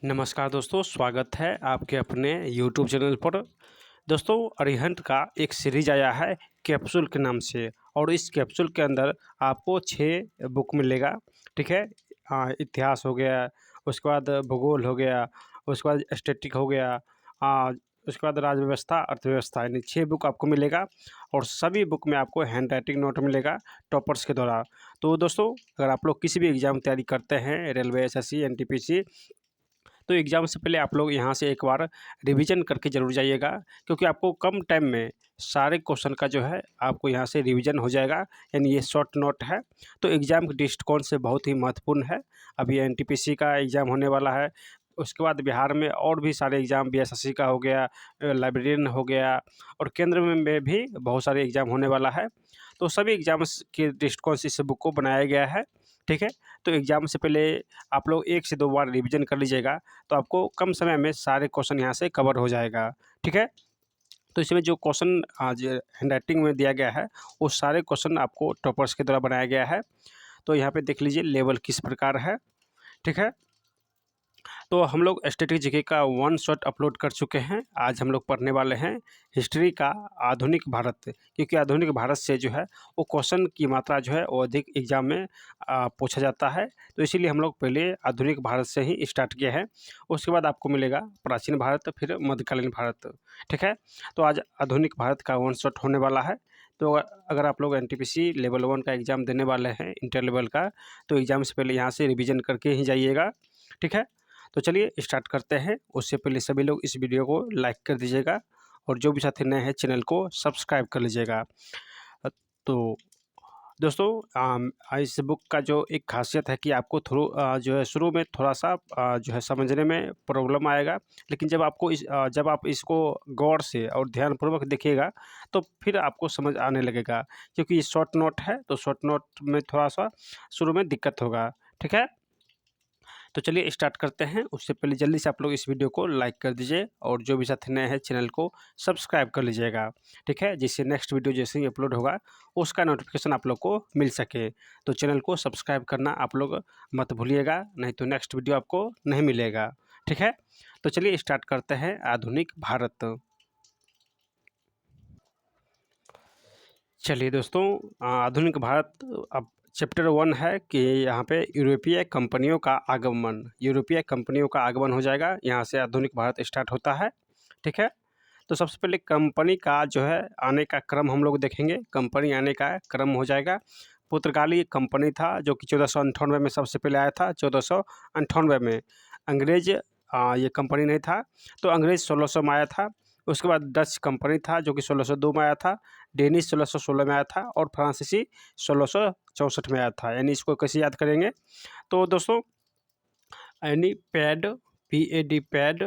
नमस्कार दोस्तों, स्वागत है आपके अपने यूट्यूब चैनल पर। दोस्तों, अरिहंत का एक सीरीज आया है कैप्सूल के नाम से, और इस कैप्सूल के अंदर आपको 6 बुक मिलेगा। ठीक है। इतिहास हो गया, उसके बाद भूगोल हो गया, उसके बाद स्टैटिक हो गया, उसके बाद राज्य व्यवस्था, अर्थव्यवस्था, यानी 6 बुक आपको मिलेगा। और सभी बुक में आपको हैंड राइटिंग नोट मिलेगा टॉपर्स के द्वारा। तो दोस्तों, अगर आप लोग किसी भी एग्ज़ाम तैयारी करते हैं, रेलवे, एसएससी, एनटीपीसी, तो एग्ज़ाम से पहले आप लोग यहाँ से एक बार रिवीजन करके ज़रूर जाइएगा, क्योंकि आपको कम टाइम में सारे क्वेश्चन का जो है आपको यहाँ से रिवीजन हो जाएगा। यानी ये शॉर्ट नोट है, तो एग्ज़ाम के दृष्टिकोण से बहुत ही महत्वपूर्ण है। अभी एनटीपीसी का एग्ज़ाम होने वाला है, उसके बाद बिहार में और भी सारे एग्ज़ाम, बीएसएससी का हो गया, लाइब्रेरियन हो गया, और केंद्र में भी बहुत सारे एग्ज़ाम होने वाला है। तो सभी एग्ज़ाम्स के दृष्टिकोण से इस बुक को बनाया गया है। ठीक है। तो एग्ज़ाम से पहले आप लोग 1 से 2 बार रिवीजन कर लीजिएगा, तो आपको कम समय में सारे क्वेश्चन यहाँ से कवर हो जाएगा। ठीक है। तो इसमें जो क्वेश्चन आज हैंडराइटिंग में दिया गया है, वो सारे क्वेश्चन आपको टॉपर्स के द्वारा बनाया गया है। तो यहाँ पे देख लीजिए लेवल किस प्रकार है। ठीक है। तो हम लोग स्टैटिक जीके का 1 शॉट अपलोड कर चुके हैं। आज हम लोग पढ़ने वाले हैं हिस्ट्री का आधुनिक भारत, क्योंकि आधुनिक भारत से जो है वो क्वेश्चन की मात्रा जो है वो अधिक एग्जाम में पूछा जाता है। तो इसीलिए हम लोग पहले आधुनिक भारत से ही स्टार्ट किए हैं। उसके बाद आपको मिलेगा प्राचीन भारत, फिर मध्यकालीन भारत। ठीक है। तो आज आधुनिक भारत का 1 शॉट होने वाला है। तो अगर आप लोग एनटीपीसी लेवल 1 का एग्ज़ाम देने वाले हैं, इंटर लेवल का, तो एग्ज़ाम से पहले यहाँ से रिविज़न करके ही जाइएगा। ठीक है। तो चलिए स्टार्ट करते हैं। उससे पहले सभी लोग इस वीडियो को लाइक कर दीजिएगा, और जो भी साथी नए हैं चैनल को सब्सक्राइब कर लीजिएगा। तो दोस्तों, इस बुक का जो एक खासियत है कि आपको जो है शुरू में थोड़ा सा जो है समझने में प्रॉब्लम आएगा, लेकिन जब आप इसको गौर से और ध्यानपूर्वक देखिएगा, तो फिर आपको समझ आने लगेगा। क्योंकि ये शॉर्ट नोट है, तो शॉर्ट नोट में थोड़ा सा शुरू में दिक्कत होगा। ठीक है। तो चलिए स्टार्ट करते हैं। उससे पहले जल्दी से आप लोग इस वीडियो को लाइक कर दीजिए, और जो भी साथी नए हैं चैनल को सब्सक्राइब कर लीजिएगा। ठीक है, जिससे नेक्स्ट वीडियो जैसे ही अपलोड होगा उसका नोटिफिकेशन आप लोग को मिल सके। तो चैनल को सब्सक्राइब करना आप लोग मत भूलिएगा, नहीं तो नेक्स्ट वीडियो आपको नहीं मिलेगा। ठीक है। तो चलिए स्टार्ट करते हैं आधुनिक भारत। चलिए दोस्तों, आधुनिक भारत, अब चैप्टर 1 है कि यहाँ पे यूरोपीय कंपनियों का आगमन। यूरोपीय कंपनियों का आगमन हो जाएगा, यहाँ से आधुनिक भारत स्टार्ट होता है। ठीक है। तो सबसे पहले कंपनी का जो है आने का क्रम हम लोग देखेंगे। कंपनी आने का क्रम हो जाएगा। पुर्तगाली कंपनी था जो कि 1498 में सबसे पहले आया था। 1498 में अंग्रेज ये कंपनी नहीं था, तो अंग्रेज 1600 में आया था। उसके बाद डच कंपनी था जो कि 1602 में आया था। डेनिश 1616 में आया था, और फ्रांसीसी 1664 में आया था। यानी इसको कैसे याद करेंगे? तो दोस्तों, यानी पैड, PAD, पैड,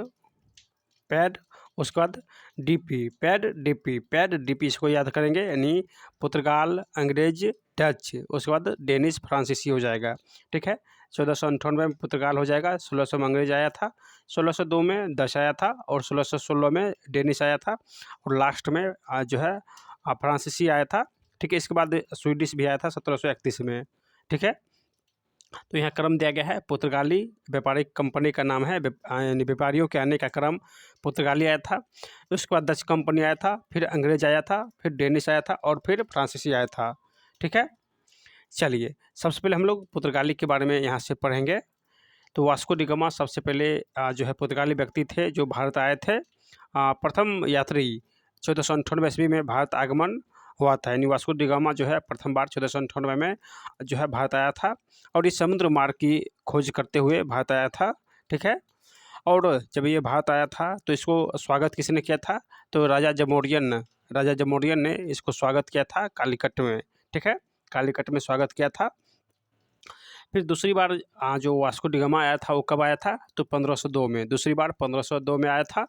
पैड, उसके बाद DP, पैड DP इसको याद करेंगे। यानी पुर्तगाल, अंग्रेज, डच, उसके बाद डेनिश, फ्रांसीसी हो जाएगा। ठीक है। 1498 में पुर्तगाल हो जाएगा, 1600 में अंग्रेज आया था, 1602 में डच आया था, और 1616 में डेनिश आया था, और लास्ट में जो है फ्रांसीसी आया था। ठीक है। इसके बाद स्वीडिश भी आया था 1731 में। ठीक है। तो यहाँ क्रम दिया गया है। पुर्तगाली व्यापारिक कंपनी का नाम है, यानी व्यापारियों के आने का क्रम पुर्तगाली आया था। उसके बाद डच कंपनी आया था, फिर अंग्रेज आया था, फिर डेनिश आया था, और फिर फ्रांसीसी आया था। ठीक है। चलिए सबसे पहले हम लोग पुर्तगाली के बारे में यहाँ से पढ़ेंगे। तो वास्को डी गामा सबसे पहले जो है पुर्तगाली व्यक्ति थे जो भारत आए थे। प्रथम यात्री 1498 ईस्वी में भारत आगमन हुआ था। यानी वास्को डी गामा जो है प्रथम बार 1498 में जो है भारत आया था, और इस समुद्र मार्ग की खोज करते हुए भारत आया था। ठीक है। और जब ये भारत आया था तो इसको स्वागत किसने किया था? तो राजा जमोरियन ने इसको स्वागत किया था कालीकट में। ठीक है। कालीकट में स्वागत किया था। फिर दूसरी बार जो वास्को डी गामा आया था वो कब आया था? तो 1502 में। दूसरी बार 1502 में आया था,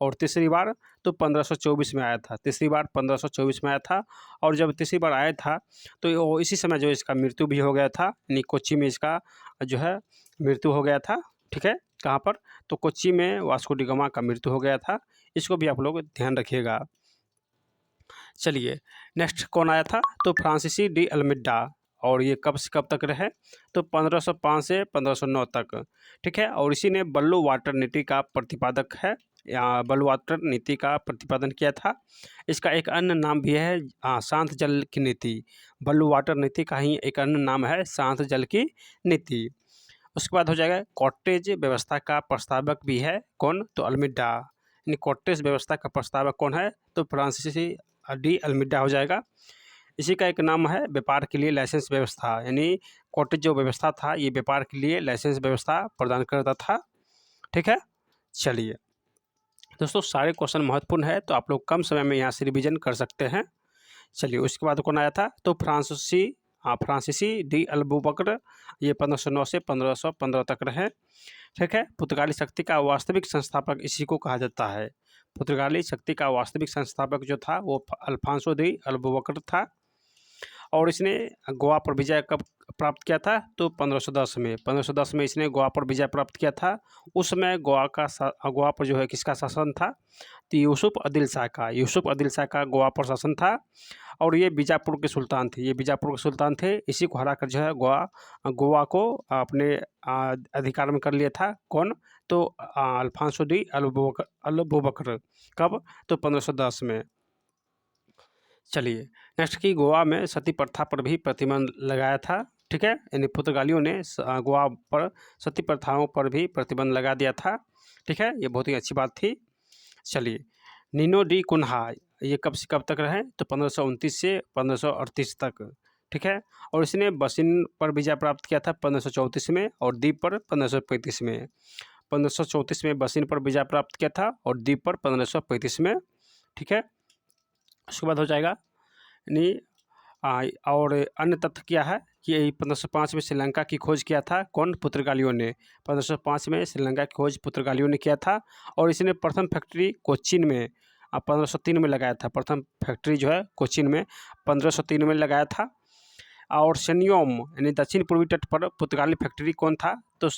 और तीसरी बार तो 1524 में आया था। तीसरी बार 1524 में आया था, और जब तीसरी बार आया था तो वो इसी समय जो इसका मृत्यु भी हो गया था। यानी कोच्चि में इसका जो है मृत्यु हो गया था। ठीक है। कहाँ पर? तो कोच्चि में वास्को डी गामा का मृत्यु हो गया था। इसको भी आप लोग ध्यान रखिएगा। चलिए नेक्स्ट कौन आया था? तो फ्रांसीसी डी अल्मेडा, और ये कब से कब तक रहे, तो 1505 से 1509 तक। ठीक है, और इसी ने बल्लू वाटर नीति का प्रतिपादक है, या बल्लू वाटर नीति का प्रतिपादन किया था। इसका एक अन्य नाम भी है शांत जल की नीति। बल्लू वाटर नीति का ही एक अन्य नाम है शांत जल की नीति। उसके बाद हो जाएगा कॉटेज व्यवस्था का प्रस्तावक भी है कौन, तो अल्मीडा। यानी कॉटेज व्यवस्था का प्रस्तावक कौन है, तो फ्रांसीसी डी अल्मीडा हो जाएगा। इसी का एक नाम है व्यापार के लिए लाइसेंस व्यवस्था, यानी कॉटेज जो व्यवस्था था ये व्यापार के लिए लाइसेंस व्यवस्था प्रदान करता था। ठीक है, चलिए दोस्तों सारे क्वेश्चन महत्वपूर्ण है, तो आप लोग कम समय में यहाँ से रिविजन कर सकते हैं। चलिए उसके बाद कौन आया था, तो फ्रांसीसी डी अल्बुबकर, ये 1509 से 1515 तक रहे। ठीक है, पुर्तगाली शक्ति का वास्तविक संस्थापक इसी को कहा जाता है। पुर्तगाली शक्ति का वास्तविक संस्थापक जो था वो अल्फांसो दी अल्बुबकर था, और इसने गोवा पर विजय कब प्राप्त किया था, तो 1510 में। 1510 में इसने गोवा पर विजय प्राप्त किया था। उस समय गोवा पर जो है किसका शासन था, तो यूसुफ अदिल शाह का गोवा पर शासन था, और ये बीजापुर के सुल्तान थे, इसी को हराकर जो है गोवा को अपने अधिकार में कर लिया था। कौन, तो अल्फांसो डी अल्बुबकर। कब, तो 1510 में। चलिए नेक्स्ट की गोवा में सती प्रथा पर भी प्रतिबंध लगाया था। ठीक है, यानी पुर्तगालियों ने गोवा पर सती प्रथाओं पर भी प्रतिबंध लगा दिया था। ठीक है, ये बहुत ही अच्छी बात थी। चलिए नीनो डी कुन्हा, ये कब से कब तक रहे, तो 1529 से 1538 तक। ठीक है, और इसने बसिन पर विजय प्राप्त किया था 1534 में, और द्वीप पर 1535 में। 1534 में बसिन पर विजय प्राप्त किया था, और द्वीप पर 1535 में। ठीक है, उसके बाद हो जाएगा यानी और अन्य तथ्य क्या है कि 1505 में श्रीलंका की खोज किया था कौन, पुर्तगालियों ने। 1505 में श्रीलंका की खोज पुर्तगालियों ने किया था, और इसने प्रथम फैक्ट्री कोचीन में 1503 में लगाया था। प्रथम फैक्ट्री जो है कोचीन में 1503 में लगाया था। और सेनियोम यानी दक्षिण पूर्वी तट पर पुर्तगाली फैक्ट्री कौन था, तो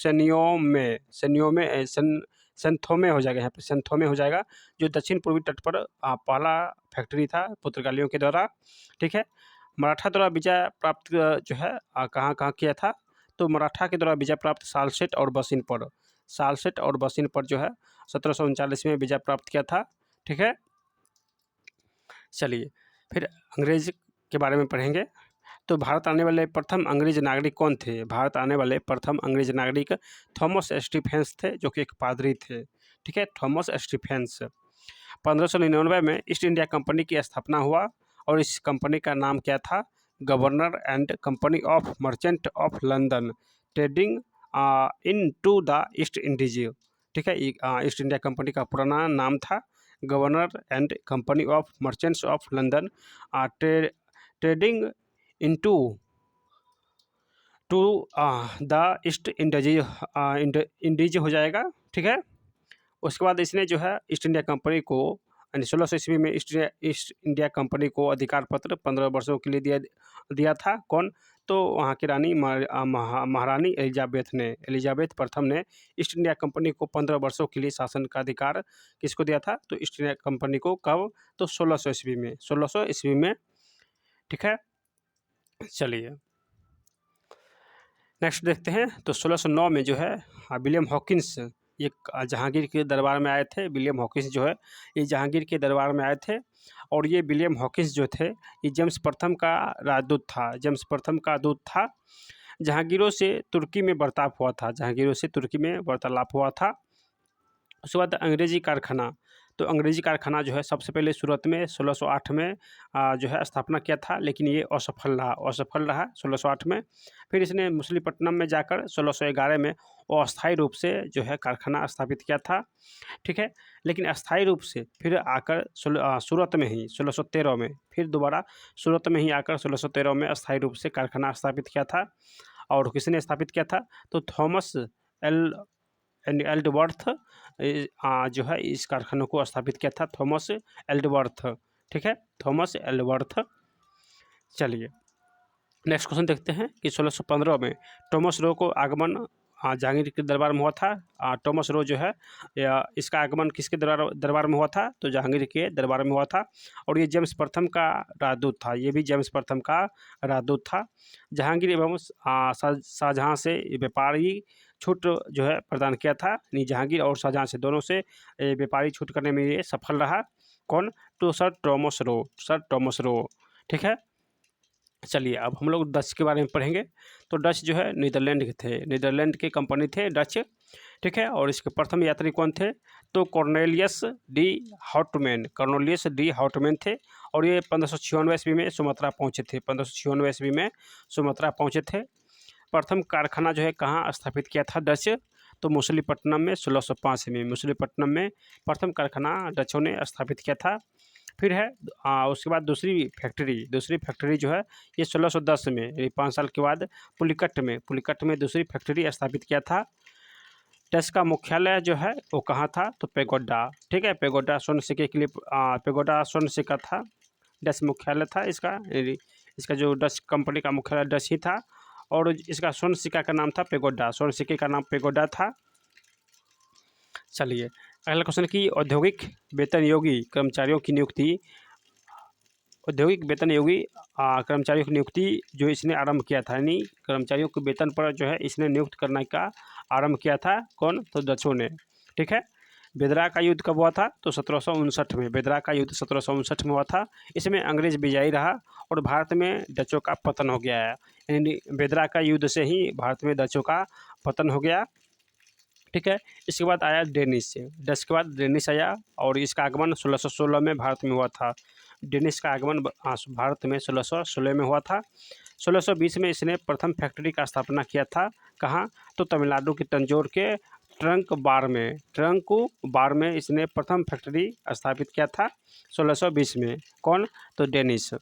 सेंथोमे हो जाएगा, यहाँ पे सेंथोमे हो जाएगा, जो दक्षिण पूर्वी तट पर पहला फैक्ट्री था पुर्तगालियों के द्वारा। ठीक है, मराठा द्वारा विजय प्राप्त जो है कहाँ कहाँ किया था, तो मराठा के द्वारा विजय प्राप्त सालसेट और बसिन पर जो है 1739 में विजय प्राप्त किया था। ठीक है, चलिए फिर अंग्रेज के बारे में पढ़ेंगे। तो भारत आने वाले प्रथम अंग्रेज नागरिक कौन थे, थॉमस स्टीफेंस थे, जो कि एक पादरी थे। ठीक है, थॉमस स्टीफेंस। 1599 में ईस्ट इंडिया कंपनी की स्थापना हुआ, और इस कंपनी का नाम क्या था, governor and company of merchant of London trading into the East Indies. ठीक है, ईस्ट इंडिया कंपनी का पुराना नाम था governor and company of merchants of London trading into the East Indies हो जाएगा। ठीक है, उसके बाद इसने जो है ईस्ट इंडिया कंपनी को 1600 ईस्वी में ईस्ट इंडिया कंपनी को अधिकार पत्र 15 वर्षों के लिए दिया था कौन, तो वहाँ की रानी महारानी एलिजाबेथ प्रथम ने ईस्ट इंडिया कंपनी को 15 वर्षों के लिए शासन का अधिकार किसको दिया था, तो ईस्ट इंडिया कंपनी को। कब, तो 1600 ईस्वी में। ठीक है, चलिए नेक्स्ट देखते हैं। तो 1609 में जो है विलियम हॉकिंस, ये जहांगीर के दरबार में आए थे। विलियम हॉकिंस जो है ये जहांगीर के दरबार में आए थे, और ये विलियम हॉकिंस जो थे ये जेम्स प्रथम का राजदूत था। जहांगीरों से तुर्की में वार्तालाप हुआ था। उसके बाद अंग्रेजी कारखाना, तो अंग्रेजी कारखाना जो है सबसे पहले सूरत में 1608 में जो है स्थापना किया था, लेकिन ये असफल रहा 1608 में। फिर इसने मछलीपट्टनम में जाकर 1611 में अस्थायी रूप से जो है कारखाना स्थापित किया था। ठीक है, लेकिन अस्थायी रूप से फिर आकर सूरत में ही 1613 में, फिर दोबारा सूरत में ही आकर 1613 में अस्थायी रूप से कारखाना स्थापित किया था। और किसने स्थापित किया था, तो थॉमस एल्डवर्थ जो है इस कारखाने को स्थापित किया था, थॉमस एल्डवर्थ। ठीक है, थॉमस एल्डवर्थ। चलिए नेक्स्ट क्वेश्चन देखते हैं कि 1615 में टॉमस रो को आगमन जहांगीर के दरबार में हुआ था। टॉमस रो जो है इसका आगमन किसके दरबार में हुआ था, तो जहांगीर के दरबार में हुआ था। और ये जेम्स प्रथम का राजदूत था, ये भी जेम्स प्रथम का राजदूत था। जहांगीर एवं शाहजहां से व्यापारी छूट जो है प्रदान किया था, यानी जहांगीर और शाहजहां से दोनों से व्यापारी छूट करने में ये सफल रहा। कौन, तो सर टॉमस रो। ठीक है, चलिए अब हम लोग डच के बारे में पढ़ेंगे। तो डच जो है नीदरलैंड के थे, नीदरलैंड के कंपनी थे डच। ठीक है, और इसके प्रथम यात्री कौन थे, तो कॉर्नेलियस डी हाउटमैन थे। और ये 1596 ईस्वी में सुमात्रा पहुँचे थे, 1596 ईस्वी में सुमात्रा पहुँचे थे। प्रथम कारखाना जो है कहाँ स्थापित किया था डच, तो मछलीपट्टनम में 1605 में, मछलीपट्टनम में प्रथम कारखाना डचों ने स्थापित किया था। फिर है उसके बाद दूसरी फैक्ट्री जो है ये 1610 में, यानी 5 साल के बाद पुलिकट में दूसरी फैक्ट्री स्थापित किया था। डच का मुख्यालय जो है वो कहाँ था, तो पेगोडा। ठीक है, पेगोडा स्वर्ण सिक्के के लिए पेगोडा स्वर्ण सिक्का था, डच मुख्यालय था इसका जो डच कंपनी का मुख्यालय डच ही था। और इसका स्वर्ण सिक्का का नाम था पेगोडा, स्वर्ण सिक्के का नाम पेगोडा था। चलिए अगला क्वेश्चन की औद्योगिक वेतन योगी कर्मचारियों की नियुक्ति जो इसने आरंभ किया था, यानी कर्मचारियों के वेतन पर जो है इसने नियुक्त करने का आरंभ किया था। कौन, तो डचों ने। ठीक है, बेदरा का युद्ध कब हुआ था, तो 1759 में, बेदरा का युद्ध 1759 में हुआ था। इसमें अंग्रेज विजयी रहा और भारत में डचों का पतन हो गया है, यानी बेदरा का युद्ध से ही भारत में डचों का पतन हो गया। ठीक है, इसके बाद आया डेनिश, डच के बाद डेनिश आया और इसका आगमन 1616 में भारत में हुआ था। डेनिश का आगमन भारत में 1616 में हुआ था। 1620 में इसने प्रथम फैक्ट्री का स्थापना किया था, कहाँ, तो तमिलनाडु के तंजौर के ट्रंक बार में इसने प्रथम फैक्ट्री स्थापित किया था 1620 में। कौन, तो डेनिश।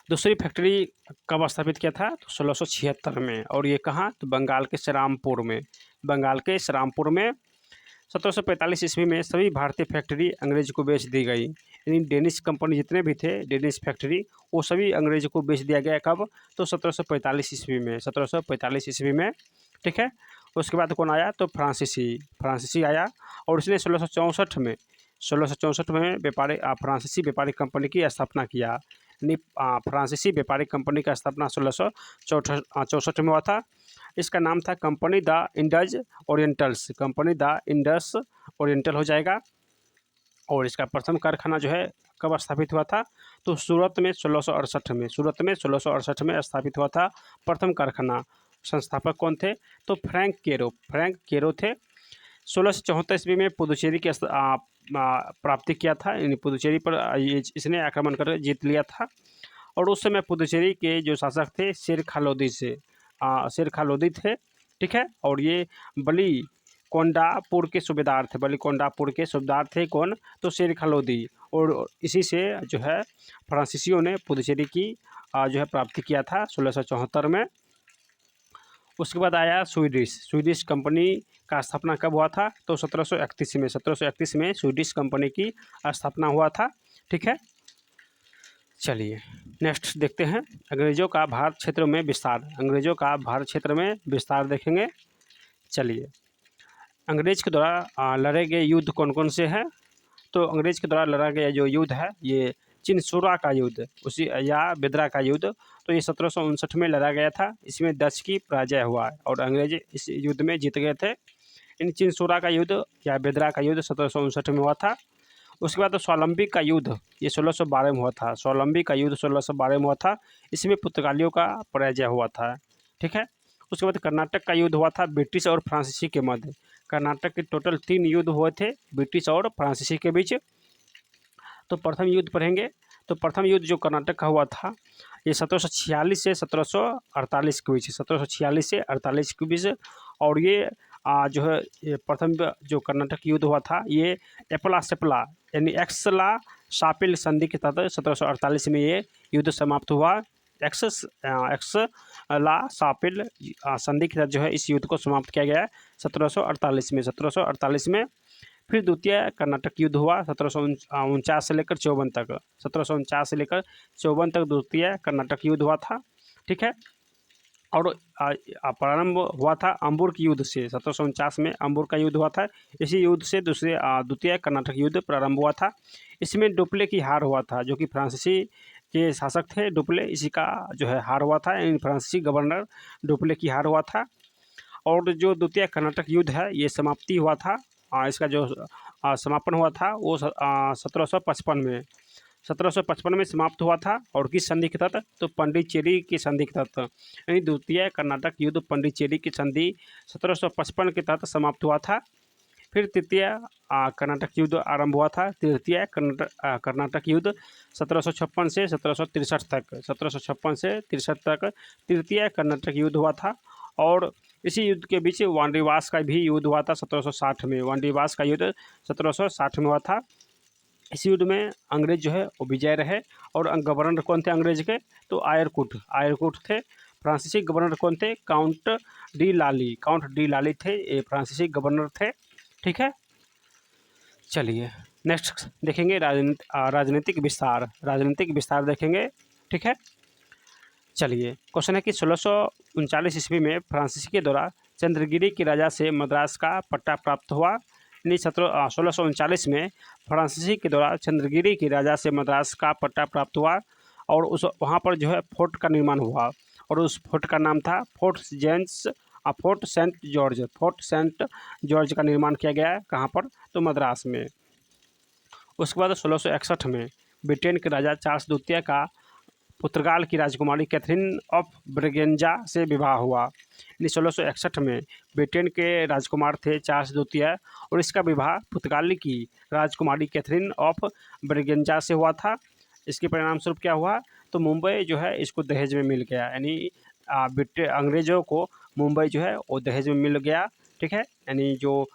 दूसरी फैक्ट्री कब स्थापित किया था, तो 1676 में, और ये कहाँ, तो बंगाल के श्रीरामपुर में। 1745 ईस्वी में सभी भारतीय फैक्ट्री अंग्रेज को बेच दी गई, यानी डेनिश कंपनी जितने भी थे डेनिश फैक्ट्री वो सभी अंग्रेज को बेच दिया गया। कब, तो 1745 ईस्वी में। ठीक है, उसके बाद कौन आया, तो फ्रांसीसी आया और इसने 1664 में फ्रांसीसी व्यापारी कंपनी की स्थापना किया, यानी फ्रांसीसी व्यापारी कंपनी का स्थापना 1664 में हुआ था। इसका नाम था कंपनी द इंडस ओरिएंटल हो जाएगा। और इसका प्रथम कारखाना जो है कब स्थापित हुआ था, तो सूरत में 1668 में स्थापित हुआ था प्रथम कारखाना। संस्थापक कौन थे, तो फ्रैंक केरो थे। 1674 ईस्वी में पुदुचेरी की प्राप्ति किया था, यानी पुदुचेरी पर इसने आक्रमण कर जीत लिया था। और उस समय पुदुचेरी के जो शासक थे शेर खालोदी थे। ठीक है, और ये बलिकोंडापुर के सूबेदार थे। कौन, तो शेर खालोदी। और इसी से जो है फ्रांसीसियों ने पुदुचेरी की जो है प्राप्ति किया था 1674 में। उसके बाद आया स्वीडिश कंपनी का स्थापना कब हुआ था, तो 1731 में स्वीडिश कंपनी की स्थापना हुआ था। ठीक है, चलिए नेक्स्ट देखते हैं अंग्रेजों का भारत क्षेत्र में विस्तार देखेंगे। चलिए अंग्रेज के द्वारा लड़े गए युद्ध कौन कौन से हैं, तो अंग्रेज के द्वारा लड़ा गया जो युद्ध है ये चिनसुरा का युद्ध या बेदरा का युद्ध, तो ये 1759 में लड़ा गया था। इसमें डच की पराजय हुआ और अंग्रेज इस युद्ध में जीत गए थे। इन चिनसुरा का युद्ध या बेदरा का युद्ध 1759 में हुआ था। उसके बाद स्वावलंबी का युद्ध ये 1612 में हुआ था। स्वावलंबी का युद्ध 1612 में हुआ था, इसमें पुर्तगालियों का पराजय हुआ था। ठीक है, उसके बाद कर्नाटक का युद्ध हुआ था ब्रिटिश और फ्रांसीसी के मध्य। कर्नाटक के टोटल 3 युद्ध हुए थे ब्रिटिश और फ्रांसीसी के बीच। तो प्रथम युद्ध पढ़ेंगे, तो प्रथम युद्ध जो कर्नाटक का हुआ था ये 1746 से 1748 के बीच, 1746 से 48 के बीच। और ये जो है ये प्रथम जो कर्नाटक युद्ध हुआ था ये एपला सेपला यानी एक्सला शापिल संधि के तहत 1748 में ये युद्ध समाप्त हुआ। एक्सला शापिल संधि के तहत जो है इस युद्ध को समाप्त किया गया 1748 में। फिर द्वितीय कर्नाटक युद्ध हुआ 1749 से लेकर 54 तक, 1749 से लेकर 54 तक द्वितीय कर्नाटक युद्ध हुआ था। ठीक है, और प्रारंभ हुआ था अंबुर के युद्ध से। 1749 में अंबुर का युद्ध हुआ था। इसी युद्ध से द्वितीय कर्नाटक युद्ध प्रारंभ हुआ था। इसमें डुप्ले की हार हुआ था, जो कि फ्रांसीसी के शासक थे डुप्ले, इसी का जो है हार हुआ था। इन फ्रांसीसी गवर्नर डुप्ले की हार हुआ था। और जो द्वितीय कर्नाटक युद्ध है ये समाप्ति हुआ था। इसका जो समापन हुआ था वो 1755 में 1755 में समाप्त हुआ था। और किस संधि के तहत? तो पंडिचेरी की संधि के तहत, यानी द्वितीय कर्नाटक युद्ध पंडिचेरी की संधि 1755 के तहत समाप्त हुआ था। फिर तृतीय कर्नाटक युद्ध आरंभ हुआ था। तृतीय कर्नाटक युद्ध 1756 से 1763 तक, 1756 से 63 तक तृतीय कर्नाटक युद्ध हुआ था। और इसी युद्ध के बीच वांडीवास का भी युद्ध हुआ था 1760 में। वांडीवास का युद्ध 1760 में हुआ था। इस युद्ध में अंग्रेज जो है वो विजय रहे। और गवर्नर कौन थे अंग्रेज के? तो आयरकुट थे। फ्रांसीसी गवर्नर कौन थे? काउंट डी लाली थे, ये फ्रांसीसी गवर्नर थे। ठीक है, चलिए नेक्स्ट देखेंगे राजनीतिक विस्तार देखेंगे। ठीक है, चलिए क्वेश्चन है कि 1639 ईस्वी में फ्रांसीसी के द्वारा चंद्रगिरी के राजा से मद्रास का पट्टा प्राप्त हुआ। यानी 1639 में फ्रांसीसी के द्वारा चंद्रगिरी के राजा से मद्रास का पट्टा प्राप्त हुआ। और उस वहाँ पर जो है फोर्ट का निर्माण हुआ। और उस फोर्ट का नाम था फोर्ट सेंट जॉर्ज का निर्माण किया गया है। कहाँ पर? तो मद्रास में। उसके बाद 1661 में ब्रिटेन के राजा चार्ल्स द्वितीय का पुर्तगाल की राजकुमारी कैथरीन ऑफ ब्रेगेंजा से विवाह हुआ। 1661 में ब्रिटेन के राजकुमार थे चार्ल्स द्वितीय, और इसका विवाह पुर्तगाल की राजकुमारी कैथरीन ऑफ ब्रेगेंजा से हुआ था। इसके परिणाम स्वरूप क्या हुआ? तो मुंबई जो है इसको दहेज में मिल गया। यानी अंग्रेजों को मुंबई जो है वो दहेज में मिल गया। ठीक है, यानी जो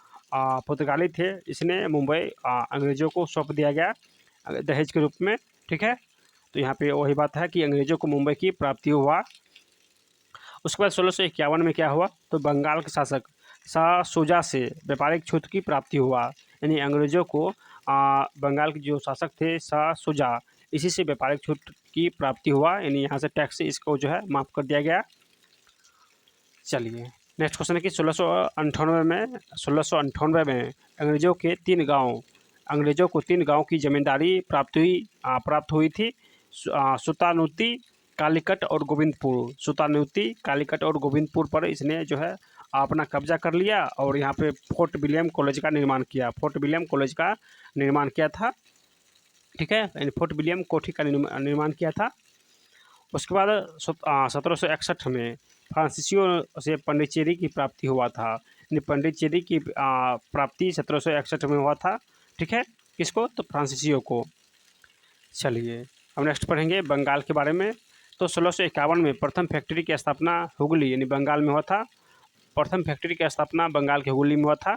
पुर्तगाली थे इसने मुंबई अंग्रेजों को सौंप दिया गया दहेज के रूप में। ठीक है, तो यहाँ पे वही बात है कि अंग्रेजों को मुंबई की प्राप्ति हुआ। उसके बाद 1651 में क्या हुआ? तो बंगाल के शासक शाह शुजा से व्यापारिक छूट की प्राप्ति हुआ। यानी अंग्रेजों को बंगाल के जो शासक थे शाह शुजा, इसी से व्यापारिक छूट की प्राप्ति हुआ। यानी यहाँ से टैक्स इसको जो है माफ़ कर दिया गया। चलिए नेक्स्ट क्वेश्चन है कि 1698 में अंग्रेजों को 3 गाँव की जमींदारी प्राप्त हुई थी। सुतानुती, कालीकट और गोविंदपुर पर इसने जो है अपना कब्जा कर लिया। और यहाँ पे फोर्ट विलियम कॉलेज का निर्माण किया था। ठीक है, यानी फोर्ट विलियम कोठी का निर्माण किया था। उसके बाद 1761 में फ्रांसीसियों से पंडिचेरी की प्राप्ति हुआ था। यानी पंडिचेरी की प्राप्ति 1761 में हुआ था। ठीक है, किसको? तो फ्रांसीसियों को। चलिए अब नेक्स्ट पढ़ेंगे बंगाल के बारे में। तो 1651 में प्रथम फैक्ट्री की स्थापना हुगली यानी बंगाल में हुआ था। प्रथम फैक्ट्री की स्थापना बंगाल के हुगली में हुआ था।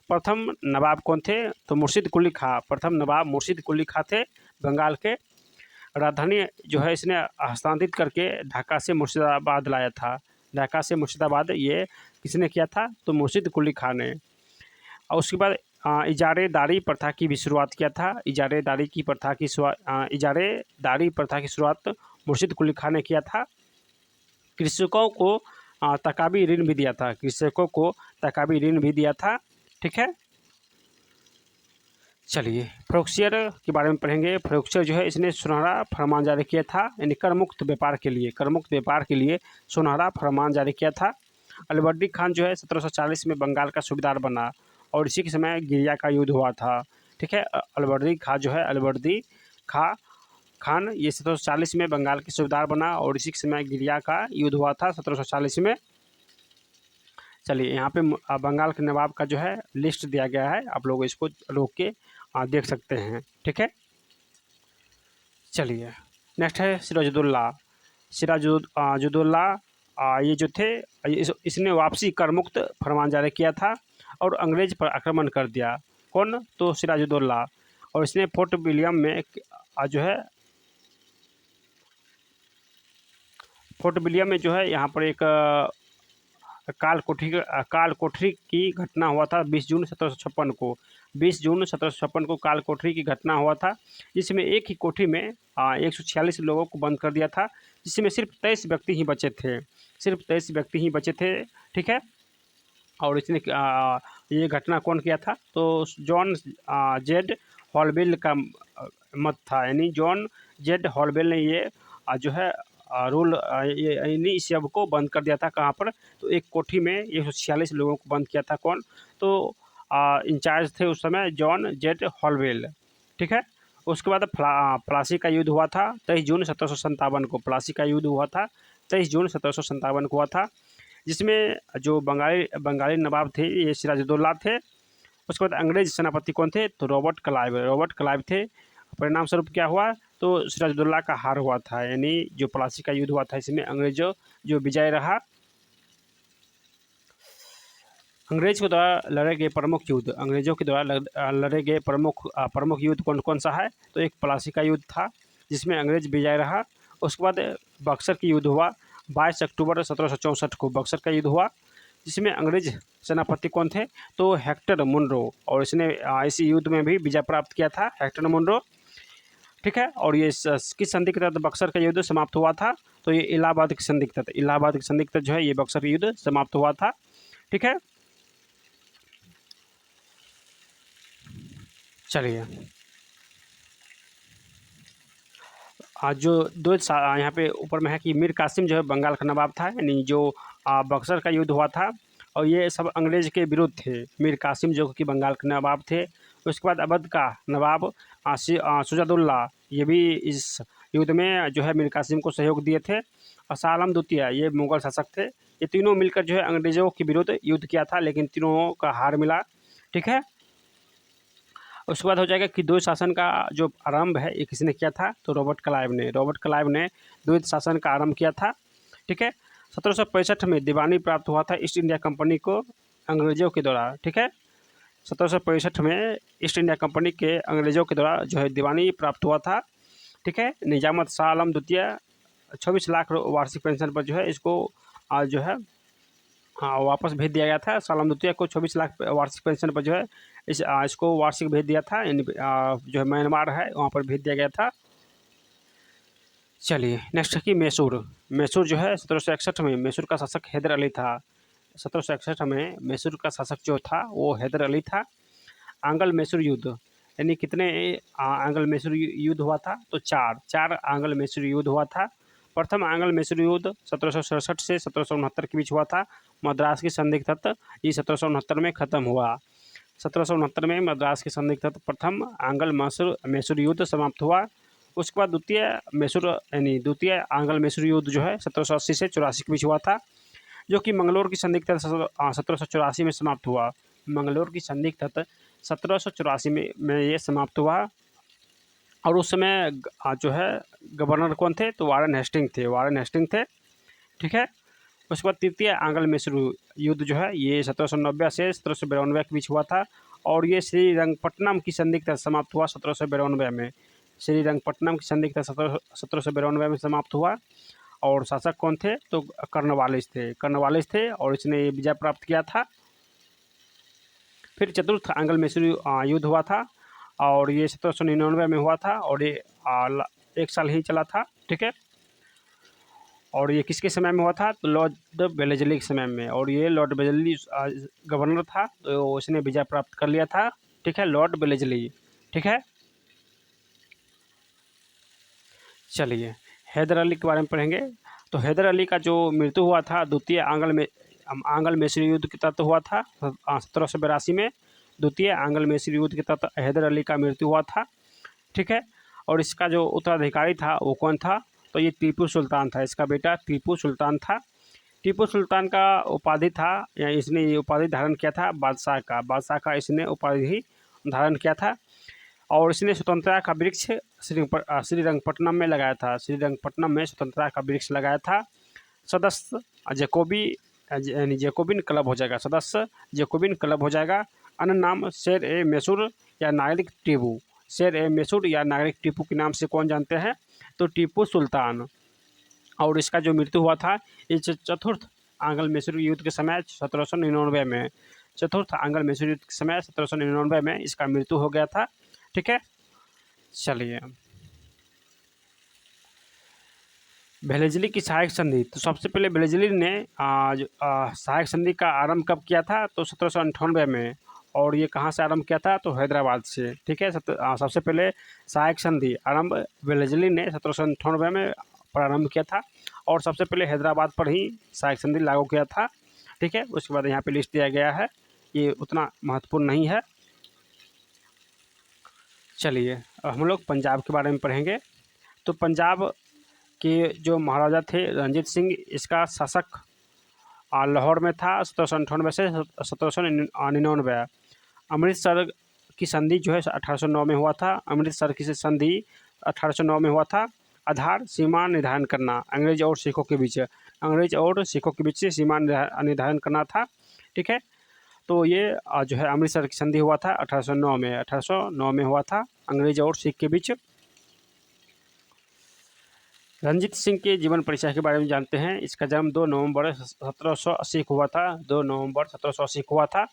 प्रथम नवाब कौन थे? तो मुर्शिद कुली खां। प्रथम नवाब मुर्शिद कुली खां थे बंगाल के। राजधानी जो है इसने हस्तांतरित करके ढाका से मुर्शिदाबाद लाया था। ढाका से मुर्शिदाबाद ये किसने किया था? तो मुर्शिद कुली खां ने। और उसके बाद इजारेदारी प्रथा की भी शुरुआत किया था। इजारेदारी प्रथा की शुरुआत मुर्शिद कुली खां ने किया था। कृषकों को तकाबी ऋण भी दिया था। ठीक है, चलिए फ्रोक्सियर के बारे में पढ़ेंगे। फ्रोक्सियर जो है इसने सुनहरा फरमान जारी किया था। यानी करमुक्त व्यापार के लिए सुनहरा फरमान जारी किया था। अलीवर्दी खान जो है 1740 में बंगाल का सूबेदार बना। और इसी के समय गिरिया का युद्ध हुआ था। ठीक है, अलीवर्दी खान ये 1740 में बंगाल के सूबेदार बना। और इसी के समय गिरिया का युद्ध हुआ था 1740 में। चलिए यहाँ पे बंगाल के नवाब का जो है लिस्ट दिया गया है, आप लोग इसको रोक के देख सकते हैं। ठीक है, चलिए नेक्स्ट है सिराजुद्दौला। ये जो थे इसने वापसी कर मुक्त फरमान जारी किया था और अंग्रेज पर आक्रमण कर दिया। कौन? तो सिराजुद्दौला। और इसने फोर्ट विलियम में जो है यहाँ पर एक काल कोठरी की घटना हुआ था 20 जून 1756 को। 20 जून 1756 को काल कोठरी की घटना हुआ था, जिसमें एक ही कोठरी में 146 लोगों को बंद कर दिया था। जिसमें सिर्फ 23 व्यक्ति ही बचे थे, सिर्फ 23 व्यक्ति ही बचे थे। ठीक है, और इसने ये घटना कौन किया था, तो जॉन जेड हॉलबेल का मत था, यानी जॉन जेड हॉलबेल ने ये जो है रूल यानी इस शव को बंद कर दिया था। कहाँ पर, तो एक कोठी में 146 लोगों को बंद किया था। कौन, तो इंचार्ज थे उस समय जॉन जेड हॉलबेल। ठीक है, उसके बाद प्लासी का युद्ध हुआ था 23 जून 1757 को। प्लासी का युद्ध हुआ था 23 जून 1757 को हुआ था, जिसमें जो बंगाली नवाब थे ये सिराजुद्दौला थे। उसके बाद अंग्रेज सेनापति कौन थे, तो रॉबर्ट क्लाइव थे। परिणाम स्वरूप क्या हुआ, तो सिराजुद्दौला का हार हुआ था, यानी जो प्लासी का युद्ध हुआ था इसमें अंग्रेजों जो विजय रहा। अंग्रेज के द्वारा लड़े गए प्रमुख युद्ध, अंग्रेजों के द्वारा लड़े गए प्रमुख युद्ध कौन कौन सा है, तो एक प्लासी का युद्ध था जिसमें अंग्रेज विजय रहा। उसके बाद बक्सर की युद्ध हुआ 22 अक्टूबर 1764 को बक्सर का युद्ध हुआ, जिसमें अंग्रेज सेनापति कौन थे, तो हेक्टर मुनरो, और इसने इसी युद्ध में भी विजय प्राप्त किया था हेक्टर मुनरो। ठीक है, और ये किस संधि के तहत बक्सर का युद्ध समाप्त हुआ था, तो ये इलाहाबाद की संधि के तहत, इलाहाबाद की संधि के तहत जो है ये बक्सर युद्ध समाप्त हुआ था। ठीक है, चलिए आज जो यहाँ पे ऊपर में है कि मीर कासिम जो है बंगाल का नवाब था, यानी जो बक्सर का युद्ध हुआ था, और ये सब अंग्रेज के विरुद्ध थे। मीर कासिम जो कि बंगाल के नवाब थे। उसके बाद अवध का नवाब सुजादुल्ला, ये भी इस युद्ध में जो है मीर कासिम को सहयोग दिए थे। और शाह आलम द्वितीय, ये मुगल शासक थे। ये तीनों मिलकर जो है अंग्रेजों के विरुद्ध युद्ध किया था, लेकिन तीनों का हार मिला। ठीक है, उसके बाद हो जाएगा कि द्वैत शासन का जो आरंभ है ये किसने किया था, तो रॉबर्ट क्लाइव ने द्वैत शासन का आरंभ किया था। ठीक है, 1765 में दीवानी प्राप्त हुआ था ईस्ट इंडिया कंपनी को अंग्रेजों के द्वारा। ठीक है, 1765 में ईस्ट इंडिया कंपनी के अंग्रेजों के द्वारा जो है दीवानी प्राप्त हुआ था। ठीक है, निजामत शाह आलम द्वितीय 24 लाख वार्षिक पेंशन पर जो है इसको जो है वापस भेज दिया गया था। शाह आलम द्वितीय को 24 लाख वार्षिक पेंशन पर जो है इसको वार्षिक भेज दिया था, यानी जो है म्यांमार है वहाँ पर भेज दिया गया था। चलिए नेक्स्ट है कि मैसूर जो है 1761 में मैसूर का शासक हैदर अली था। 1761 में मैसूर का शासक जो था वो हैदर अली था। आंग्ल मैसूर युद्ध, यानी कितने आंग्ल मैसूर युद्ध हुआ था, तो चार आंग्ल मैसूर युद्ध हुआ था। प्रथम आंग्ल मैसूर युद्ध 1767 से 1769 के बीच हुआ था। मद्रास की संधि के तहत ये 1769 में खत्म हुआ। 1769 में मद्रास की संधि के तहत प्रथम आंग्ल मैसूर युद्ध समाप्त हुआ। उसके बाद द्वितीय आंग्ल मैसूर युद्ध जो है 1780 से 84 के बीच हुआ था, जो कि मंगलोर की संधि के तहत 1784 में समाप्त हुआ। मंगलोर की संधि के तहत 1784 में ये समाप्त हुआ। और उस समय जो है गवर्नर कौन थे, तो वारेन हेस्टिंग थे। ठीक है, उसके बाद तृतीय आंग्ल मैसूर युद्ध जो है ये 1790 से 1792 के बीच हुआ था, और ये श्रीरंगपट्टनम की संधि के तहत समाप्त हुआ 1792 में। श्रीरंगपट्टनम की संधि के तहत 1792 में समाप्त हुआ। और शासक कौन थे, तो कर्नवालिस थे और इसने विजय प्राप्त किया था। फिर चतुर्थ आंग्ल मैसूर युद्ध हुआ था, और ये 1799 में हुआ था, और ये 1 साल ही चला था। ठीक है, और ये किसके समय में हुआ था, तो लॉर्ड वेलेस्ली के समय में, और ये लॉर्ड वेलेस्ली गवर्नर था, तो उसने विजय प्राप्त कर लिया था। ठीक है, लॉर्ड वेलेस्ली। ठीक है, चलिए हैदर अली के बारे में पढ़ेंगे। तो हैदर अली का जो मृत्यु हुआ था द्वितीय आंग्ल मैसूर युद्ध के तहत हुआ था 1782 में। द्वितीय आंग्ल मैसूर युद्ध के तहत हैदर अली का मृत्यु हुआ था। ठीक है, और इसका जो उत्तराधिकारी था वो कौन था, तो ये टीपू सुल्तान था, इसका बेटा टीपू सुल्तान था। टीपू सुल्तान का उपाधि था, या इसने ये उपाधि धारण किया था बादशाह का इसने उपाधि धारण किया था। और इसने स्वतंत्रता का वृक्ष श्रीरंगपट्टनम में लगाया था। श्रीरंगपट्टनम में स्वतंत्रता का वृक्ष लगाया था। सदस्य जैकोबिन क्लब हो जाएगा, सदस्य जैकोबिन क्लब हो जाएगा। अन्य नाम शेर ए मैसूर या नागरिक टीपू, शेर ए मैसूर या नागरिक टीपू के नाम से कौन जानते हैं, तो टीपू सुल्तान। और इसका जो मृत्यु हुआ था इस चतुर्थ आंग्ल मैसूर युद्ध के समय 1799 में, चतुर्थ आंग्ल मैसूर युद्ध के समय 1799 में इसका मृत्यु हो गया था। ठीक है, चलिए वेलेज़ली की सहायक संधि। तो सबसे पहले वेलेज़ली ने सहायक संधि का आरंभ कब किया था? तो 1798 में। और ये कहाँ से आरंभ किया था? तो हैदराबाद से। ठीक है, सबसे पहले सहायक संधि आरंभ वेलेज़ली ने 1798 में प्रारंभ किया था और सबसे पहले हैदराबाद पर ही सहायक संधि लागू किया था। ठीक है, उसके बाद यहाँ पे लिस्ट दिया गया है, ये उतना महत्वपूर्ण नहीं है। चलिए अब हम लोग पंजाब के बारे में पढ़ेंगे। तो पंजाब के जो महाराजा थे रणजीत सिंह, इसका शासक लाहौर में था 1798 से 1799। अमृतसर की संधि जो है 1809 में हुआ था। अमृतसर की संधि 1809 में हुआ था। आधार सीमा निर्धारण करना अंग्रेज और सिखों के बीच, अंग्रेज और सिखों के बीच सीमा निर्धारण करना था। ठीक है, तो ये जो है अमृतसर की संधि हुआ था 1809 में, 1809 में हुआ था अंग्रेज और सिख के बीच। रंजीत सिंह के जीवन परिचय के बारे में जानते हैं। इसका जन्म 2 नवंबर 1780 को हुआ था। 2 नवंबर 1780 को हुआ था।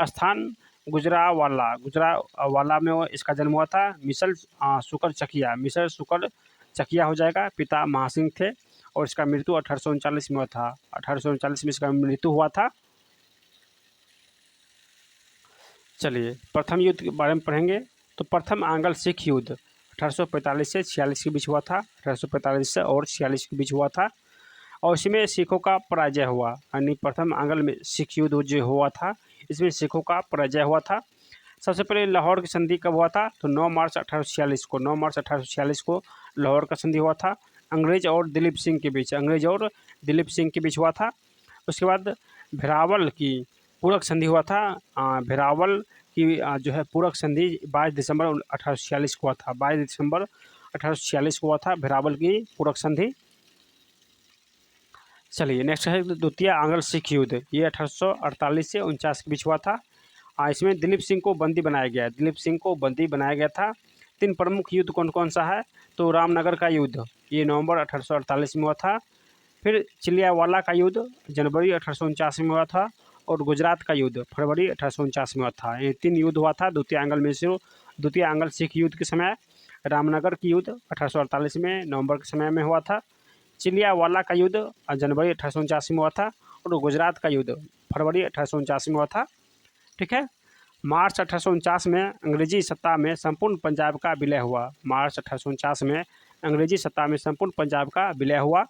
स्थान गुजरावाला में इसका जन्म हुआ था। मिसल शुक्र चकिया, मिसल शुक्र चकिया हो जाएगा। पिता महासिंह थे और इसका मृत्यु 1839 में हुआ था। 1839 में इसका मृत्यु हुआ था। चलिए प्रथम युद्ध के बारे में पढ़ेंगे। तो प्रथम आंग्ल सिख युद्ध 1845 से 46 के बीच हुआ था। 1845 से और 46 के बीच हुआ था और इसमें सिखों का पराजय हुआ। यानी प्रथम आंग्ल में सिख युद्ध जो हुआ था, इसमें सिखों का पराजय हुआ था। सबसे पहले लाहौर की संधि कब हुआ था? तो 9 मार्च 1846 को, 9 मार्च 1846 को लाहौर का संधि हुआ था। अंग्रेज और दिलीप सिंह के बीच, अंग्रेज और दिलीप सिंह के बीच हुआ था। उसके बाद भेरावल की पूरक संधि हुआ था। भेरावल की जो है पूरक संधि 22 दिसंबर 1846 को हुआ था। 22 दिसंबर 1846 को हुआ था भेरावल की पूरक संधि। चलिए नेक्स्ट है द्वितीय आंग्ल सिख युद्ध। ये 1848 से 49 के बीच हुआ था। इसमें दिलीप सिंह को बंदी बनाया गया, दिलीप सिंह को बंदी बनाया गया था। 3 प्रमुख युद्ध कौन कौन सा है? तो रामनगर का युद्ध, ये नवंबर 1848 में हुआ था। फिर चिलियावाला का युद्ध जनवरी 1849 में हुआ था और गुजरात का युद्ध फरवरी 1849 में हुआ था। ये 3 युद्ध हुआ था द्वितीय आंग्ल में से। द्वितीय आंग्ल सिख युद्ध के समय रामनगर की युद्ध 1848 में नवंबर के समय में हुआ था। चिलियावाला का युद्ध जनवरी 1849 में हुआ था और गुजरात का युद्ध फरवरी 1849 में हुआ था। ठीक है, मार्च 1849 में अंग्रेजी सत्ता में संपूर्ण पंजाब का विलय हुआ। मार्च 1849 में अंग्रेजी सत्ता में संपूर्ण पंजाब का विलय हुआ।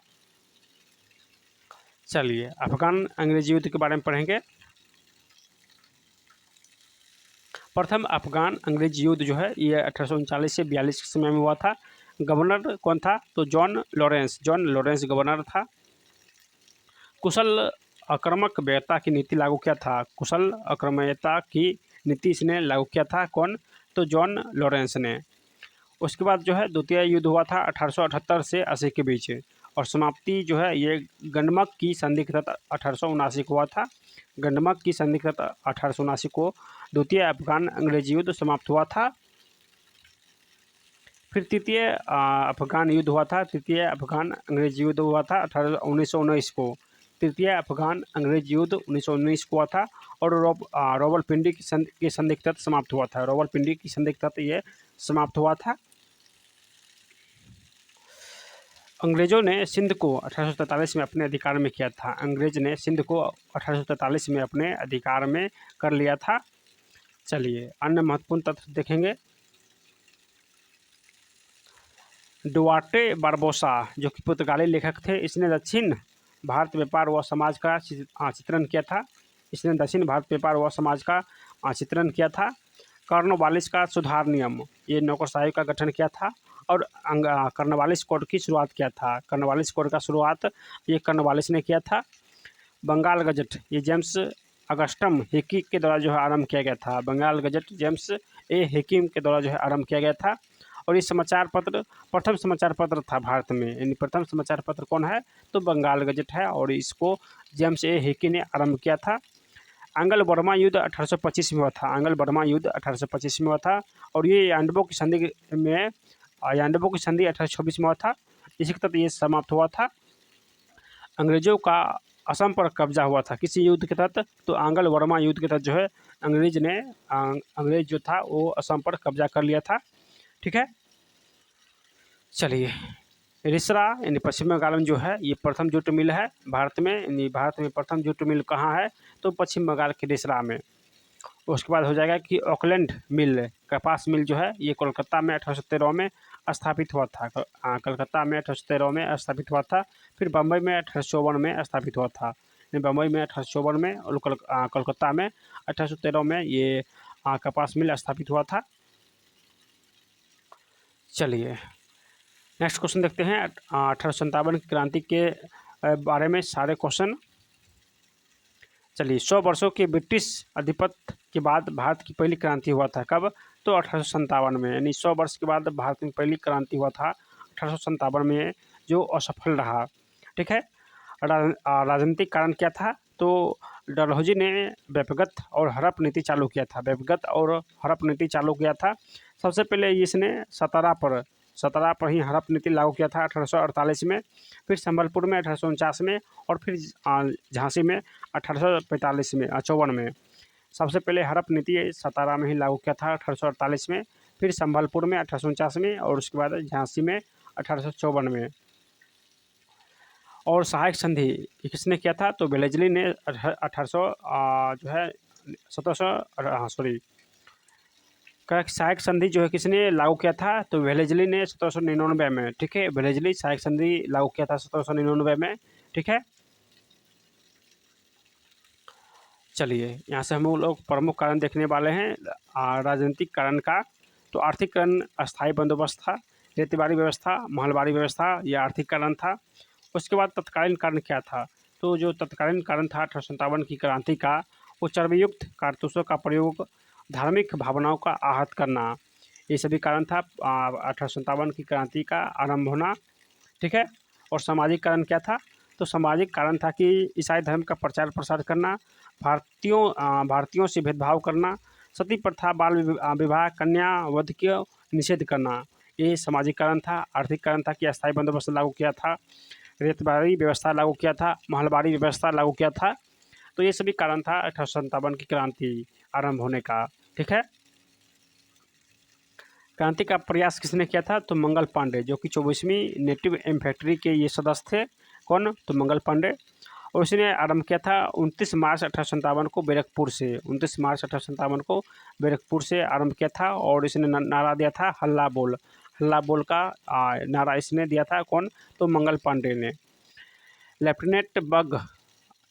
चलिए अफगान अंग्रेजी युद्ध के बारे में पढ़ेंगे। प्रथम अफगान अंग्रेजी युद्ध जो है ये 1839 से 42 के समय में हुआ था। गवर्नर कौन था? तो John Lawrence, John Lawrence governor था। कुशल आक्रामक व्ययता की नीति लागू किया था। कुशल आक्रामकता की नीति इसने लागू किया था। कौन? तो जॉन लॉरेंस ने। उसके बाद जो है द्वितीय युद्ध हुआ था 1878 से 80 के बीच और समाप्ति जो है ये गंडमक की संधि के तहत 1879 को हुआ था। गंडमक की संधि के तहत 1879 को द्वितीय अफगान अंग्रेजी युद्ध समाप्त हुआ था। फिर तृतीय अफगान युद्ध हुआ था। तृतीय अफगान अंग्रेजी युद्ध हुआ था 1919 को। तृतीय अफगान अंग्रेजी युद्ध 1919 को हुआ था और रावलपिंडी की संधि के तहत समाप्त हुआ था। रावलपिंडी की संधि के तहत ये समाप्त हुआ था। अंग्रेजों ने सिंध को 1843 में अपने अधिकार में किया था। अंग्रेज ने सिंध को 1843 में अपने अधिकार में कर लिया था। चलिए अन्य महत्वपूर्ण तथ्य देखेंगे। डुआर्टे बारबोसा जो कि पुर्तगाली लेखक थे, इसने दक्षिण भारत व्यापार व समाज का चित्रण किया था। इसने दक्षिण भारत व्यापार व समाज का चित्रण किया था। कॉर्नवालिस का सुधार नियम, ये नौकरशाही का गठन किया था और कॉर्नवालिस कोड की शुरुआत किया था। कॉर्नवालिस कोड का शुरुआत ये कॉर्नवालिस ने किया था। बंगाल गजट, ये जेम्स अगस्टम हिकी के द्वारा जो है आरंभ किया गया था। Bengal gazette James A Hicky के द्वारा जो है आरंभ किया गया था और ये समाचार पत्र प्रथम समाचार पत्र था भारत में। यानी प्रथम समाचार पत्र कौन है? तो बंगाल गजट है और इसको जेम्स ए हिकी ने आरंभ किया था। आंग्ल बर्मा युद्ध 1825 में हुआ था। आंग्ल बर्मा युद्ध 1825 में हुआ था और ये यांडबो की संधि में, यांडबो की संधि 1826 में हुआ था। इसी के तहत ये समाप्त हुआ था। अंग्रेजों का असम पर कब्जा हुआ था किसी युद्ध के तहत? तो आंग्ल बर्मा युद्ध के तहत जो है अंग्रेज जो था वो असम पर कब्जा कर लिया था। ठीक है, चलिए रिसरा यानी पश्चिम बंगाल में जो है ये प्रथम जूट मिल है भारत में, यानी भारत में प्रथम जूट मिल कहाँ है तो पश्चिम बंगाल के रिसरा में। उसके बाद हो जाएगा कि ऑकलैंड मिल, कपास मिल जो है ये कोलकाता में 1813 में स्थापित हुआ था। कलकत्ता में 1813 में स्थापित हुआ था। फिर बम्बई में 1854 में स्थापित हुआ था। बम्बई में 1854 में और कोलकाता में 1813 में ये कपास मिल स्थापित हुआ था। चलिए नेक्स्ट क्वेश्चन देखते हैं। 1857 की क्रांति के बारे में सारे क्वेश्चन। चलिए 100 वर्षों के ब्रिटिश आधिपत्य के बाद भारत की पहली क्रांति हुआ था कब तो 1857 में, यानी 100 वर्ष के बाद भारत में पहली क्रांति हुआ था 1857 में, जो असफल रहा। ठीक है। राजनीतिक कारण क्या था तो डलहौजी ने व्यक्तिगत और हड़प नीति चालू किया था। व्यक्तिगत और हड़प नीति चालू किया था। सबसे पहले इसने सतारा पर ही हड़प नीति लागू किया था 1848 में, फिर संबलपुर में 1849 में, और फिर झांसी में 1845 में 54 में। सबसे पहले हड़प नीति सतारा में ही लागू किया था 1848 में, फिर संबलपुर में 1849 में, और उसके बाद झांसी में 1854 में। और सहायक संधि किसने किया था तो वेलेस्ली ने 1700 सहायक संधि जो है किसने लागू किया था तो वेलेस्ली ने 1799 में। ठीक है, वेलेस्ली सहायक संधि लागू किया था 1799 में। ठीक है। चलिए यहाँ से हम लोग प्रमुख कारण देखने वाले हैं राजनीतिक कारण का। तो आर्थिक कारण अस्थायी बंदोबस्त था, रेतीबाड़ी व्यवस्था, महलबाड़ी व्यवस्था, ये आर्थिक कारण था। उसके बाद तत्कालीन कारण क्या था तो जो तत्कालीन कारण था 1857 की क्रांति का, वो चर्बीयुक्त कारतूसों का प्रयोग, धार्मिक भावनाओं का आहत करना, ये सभी कारण था 1857 की क्रांति का आरंभ होना। ठीक है। और सामाजिक कारण क्या था तो सामाजिक कारण था कि ईसाई धर्म का प्रचार प्रसार करना, भारतीयों से भेदभाव करना, सती प्रथा, बाल विवाह, कन्या वध का निषेध करना, ये सामाजिक कारण था। आर्थिक कारण था कि अस्थायी बंदोबस्त लागू किया था, रेतबाड़ी व्यवस्था लागू किया था, महलबाड़ी व्यवस्था लागू किया था। तो ये सभी कारण था 1857 की क्रांति आरंभ होने का। ठीक है। क्रांति का प्रयास किसने किया था तो मंगल पांडे, जो कि 24वीं नेटिव इन्फैंट्री के ये सदस्य थे। कौन तो मंगल पांडे। और इसने आरंभ किया था 29 मार्च 1857 को बैरकपुर से। 29 मार्च 1857 को बैरकपुर से आरंभ किया था। और इसने नारा दिया था हल्ला बोल। हल्ला बोल का नारा इसने दिया था। कौन तो मंगल पांडे ने। लेफ्टिनेंट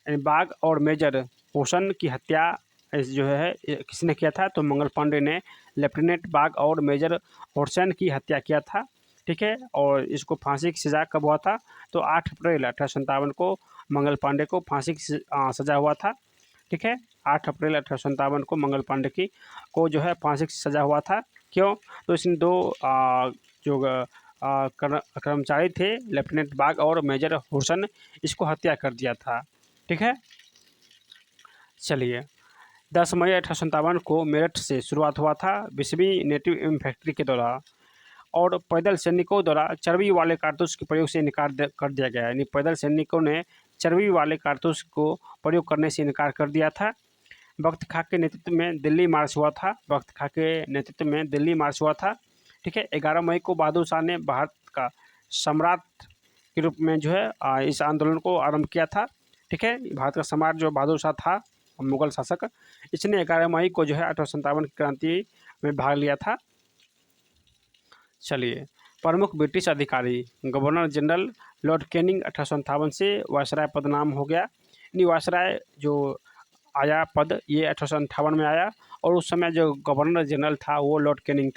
बाग और मेजर होसन की हत्या जो है किसने किया था तो मंगल पांडे ने लेफ्टिनेंट बाग और मेजर होसन की हत्या किया था। ठीक है। और इसको फांसी की सज़ा कब हुआ था तो 8 अप्रैल 1857 को मंगल पांडे को फांसी की सज़ा हुआ था। ठीक है। 8 अप्रैल 1857 को मंगल पांडे को जो है फांसी की सज़ा हुआ था। क्यों तो इसने दो जो कर्मचारी थे लेफ्टिनेंट बाग और मेजर होसन, इसको हत्या कर दिया था। ठीक है। चलिए 10 मई 1857 को मेरठ से शुरुआत हुआ था 20वीं नेटिव इन्फैंट्री के द्वारा। और पैदल सैनिकों द्वारा चर्बी वाले कारतूस के प्रयोग से इनकार कर दिया गया। यानी पैदल सैनिकों ने चर्बी वाले कारतूस को प्रयोग करने से इनकार कर दिया था। बख्त खां के नेतृत्व में दिल्ली मार्च हुआ था। बख्त खां के नेतृत्व में दिल्ली मार्च हुआ था। ठीक है। 11 मई को बहादुर शाह ने भारत का सम्राट के रूप में जो है इस आंदोलन को आरंभ किया था। ठीक है। भारत का सम्राट जो बहादुर शाह था मुगल शासक, इसने 11 मई को जो है 1857 की क्रांति में भाग लिया था। चलिए प्रमुख ब्रिटिश अधिकारी गवर्नर जनरल लॉर्ड कैनिंग 1857 से वायसराय पद नाम हो गया। यानी वायसराय जो आया पद ये 1858 में आया। और उस समय जो गवर्नर जनरल था वो लॉर्ड कैनिंग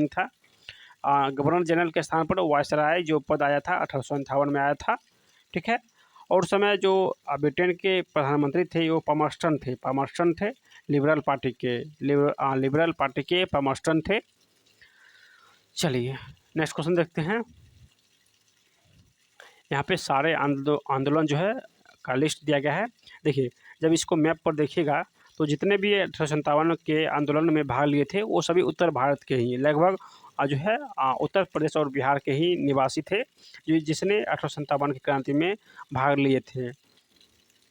था। गवर्नर जनरल के स्थान पर वायसराय जो पद आया था 1858 में आया था। ठीक है। और उस समय जो ब्रिटेन के प्रधानमंत्री थे वो पामर्स्टन थे लिबरल पार्टी के पामर्स्टन थे। चलिए नेक्स्ट क्वेश्चन देखते हैं। यहाँ पे सारे आंदोलन जो है का लिस्ट दिया गया है। देखिए जब इसको मैप पर देखिएगा तो जितने भी 1857 के आंदोलन में भाग लिए थे वो सभी उत्तर भारत के ही लगभग जो है उत्तर प्रदेश और बिहार के ही निवासी थे जिसने 1857 की क्रांति में भाग लिए थे।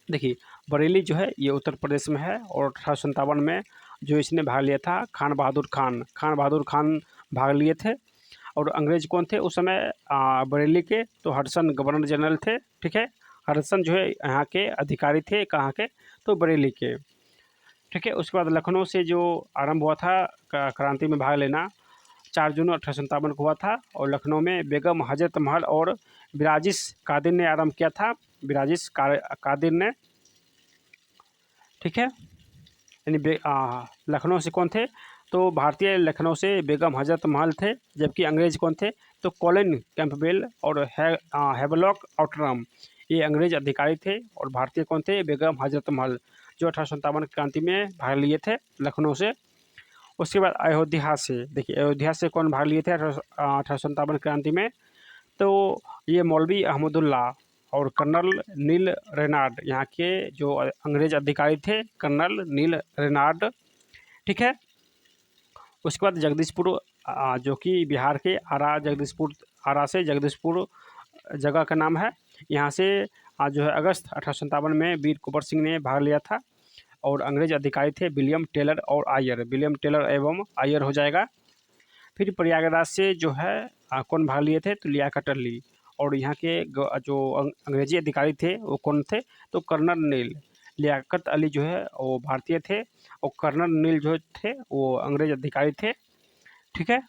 देखिए बरेली जो है ये उत्तर प्रदेश में है। और 1857 में जो इसने भाग लिया था खान बहादुर खान भाग लिए थे। और अंग्रेज कौन थे उस समय? बरेली के। तो हडसन गवर्नर जनरल थे, ठीक है। हडसन जो है यहाँ के अधिकारी थे, कहाँ के? तो बरेली के, ठीक है। उसके बाद लखनऊ से जो आरंभ हुआ था क्रांति में भाग लेना, 4 जून 1857 को हुआ था। और लखनऊ में बेगम हजरत महल और बिराजिस कादिर ने आरंभ किया था, बिराजिस कादिर ने, ठीक है। यानी लखनऊ से कौन थे? तो भारतीय लखनऊ से बेगम हजरत महल थे, जबकि अंग्रेज कौन थे? तो कॉलिन कैंपबेल और हैवलॉक आउटरम, ये अंग्रेज अधिकारी थे। और भारतीय कौन थे? बेगम हजरत महल, जो 1857 क्रांति में भाग लिए थे लखनऊ से। उसके बाद अयोध्या से, देखिए अयोध्या से कौन भाग लिए थे 1857 क्रांति में? तो ये मौलवी अहमदुल्ला और कर्नल नील रेनार्ड, यहाँ के जो अंग्रेज अधिकारी थे, कर्नल नील रेनार्ड, ठीक है। उसके बाद जगदीशपुर, जो कि बिहार के आरा, जगदीशपुर, आरा से जगदीशपुर जगह का नाम है। यहाँ से जो है अगस्त 1857 में वीर कुंवर सिंह ने भाग लिया था। और अंग्रेज अधिकारी थे विलियम टेलर और आयर, विलियम टेलर एवं आयर हो जाएगा। फिर प्रयागराज से जो है कौन भाग लिए थे? तो लियाकत अली। और यहाँ के जो अंग्रेजी अधिकारी थे वो कौन थे? तो कर्नल नील। लियाकत अली जो है वो भारतीय थे, और कर्नल नील जो थे वो अंग्रेज अधिकारी थे, ठीक है।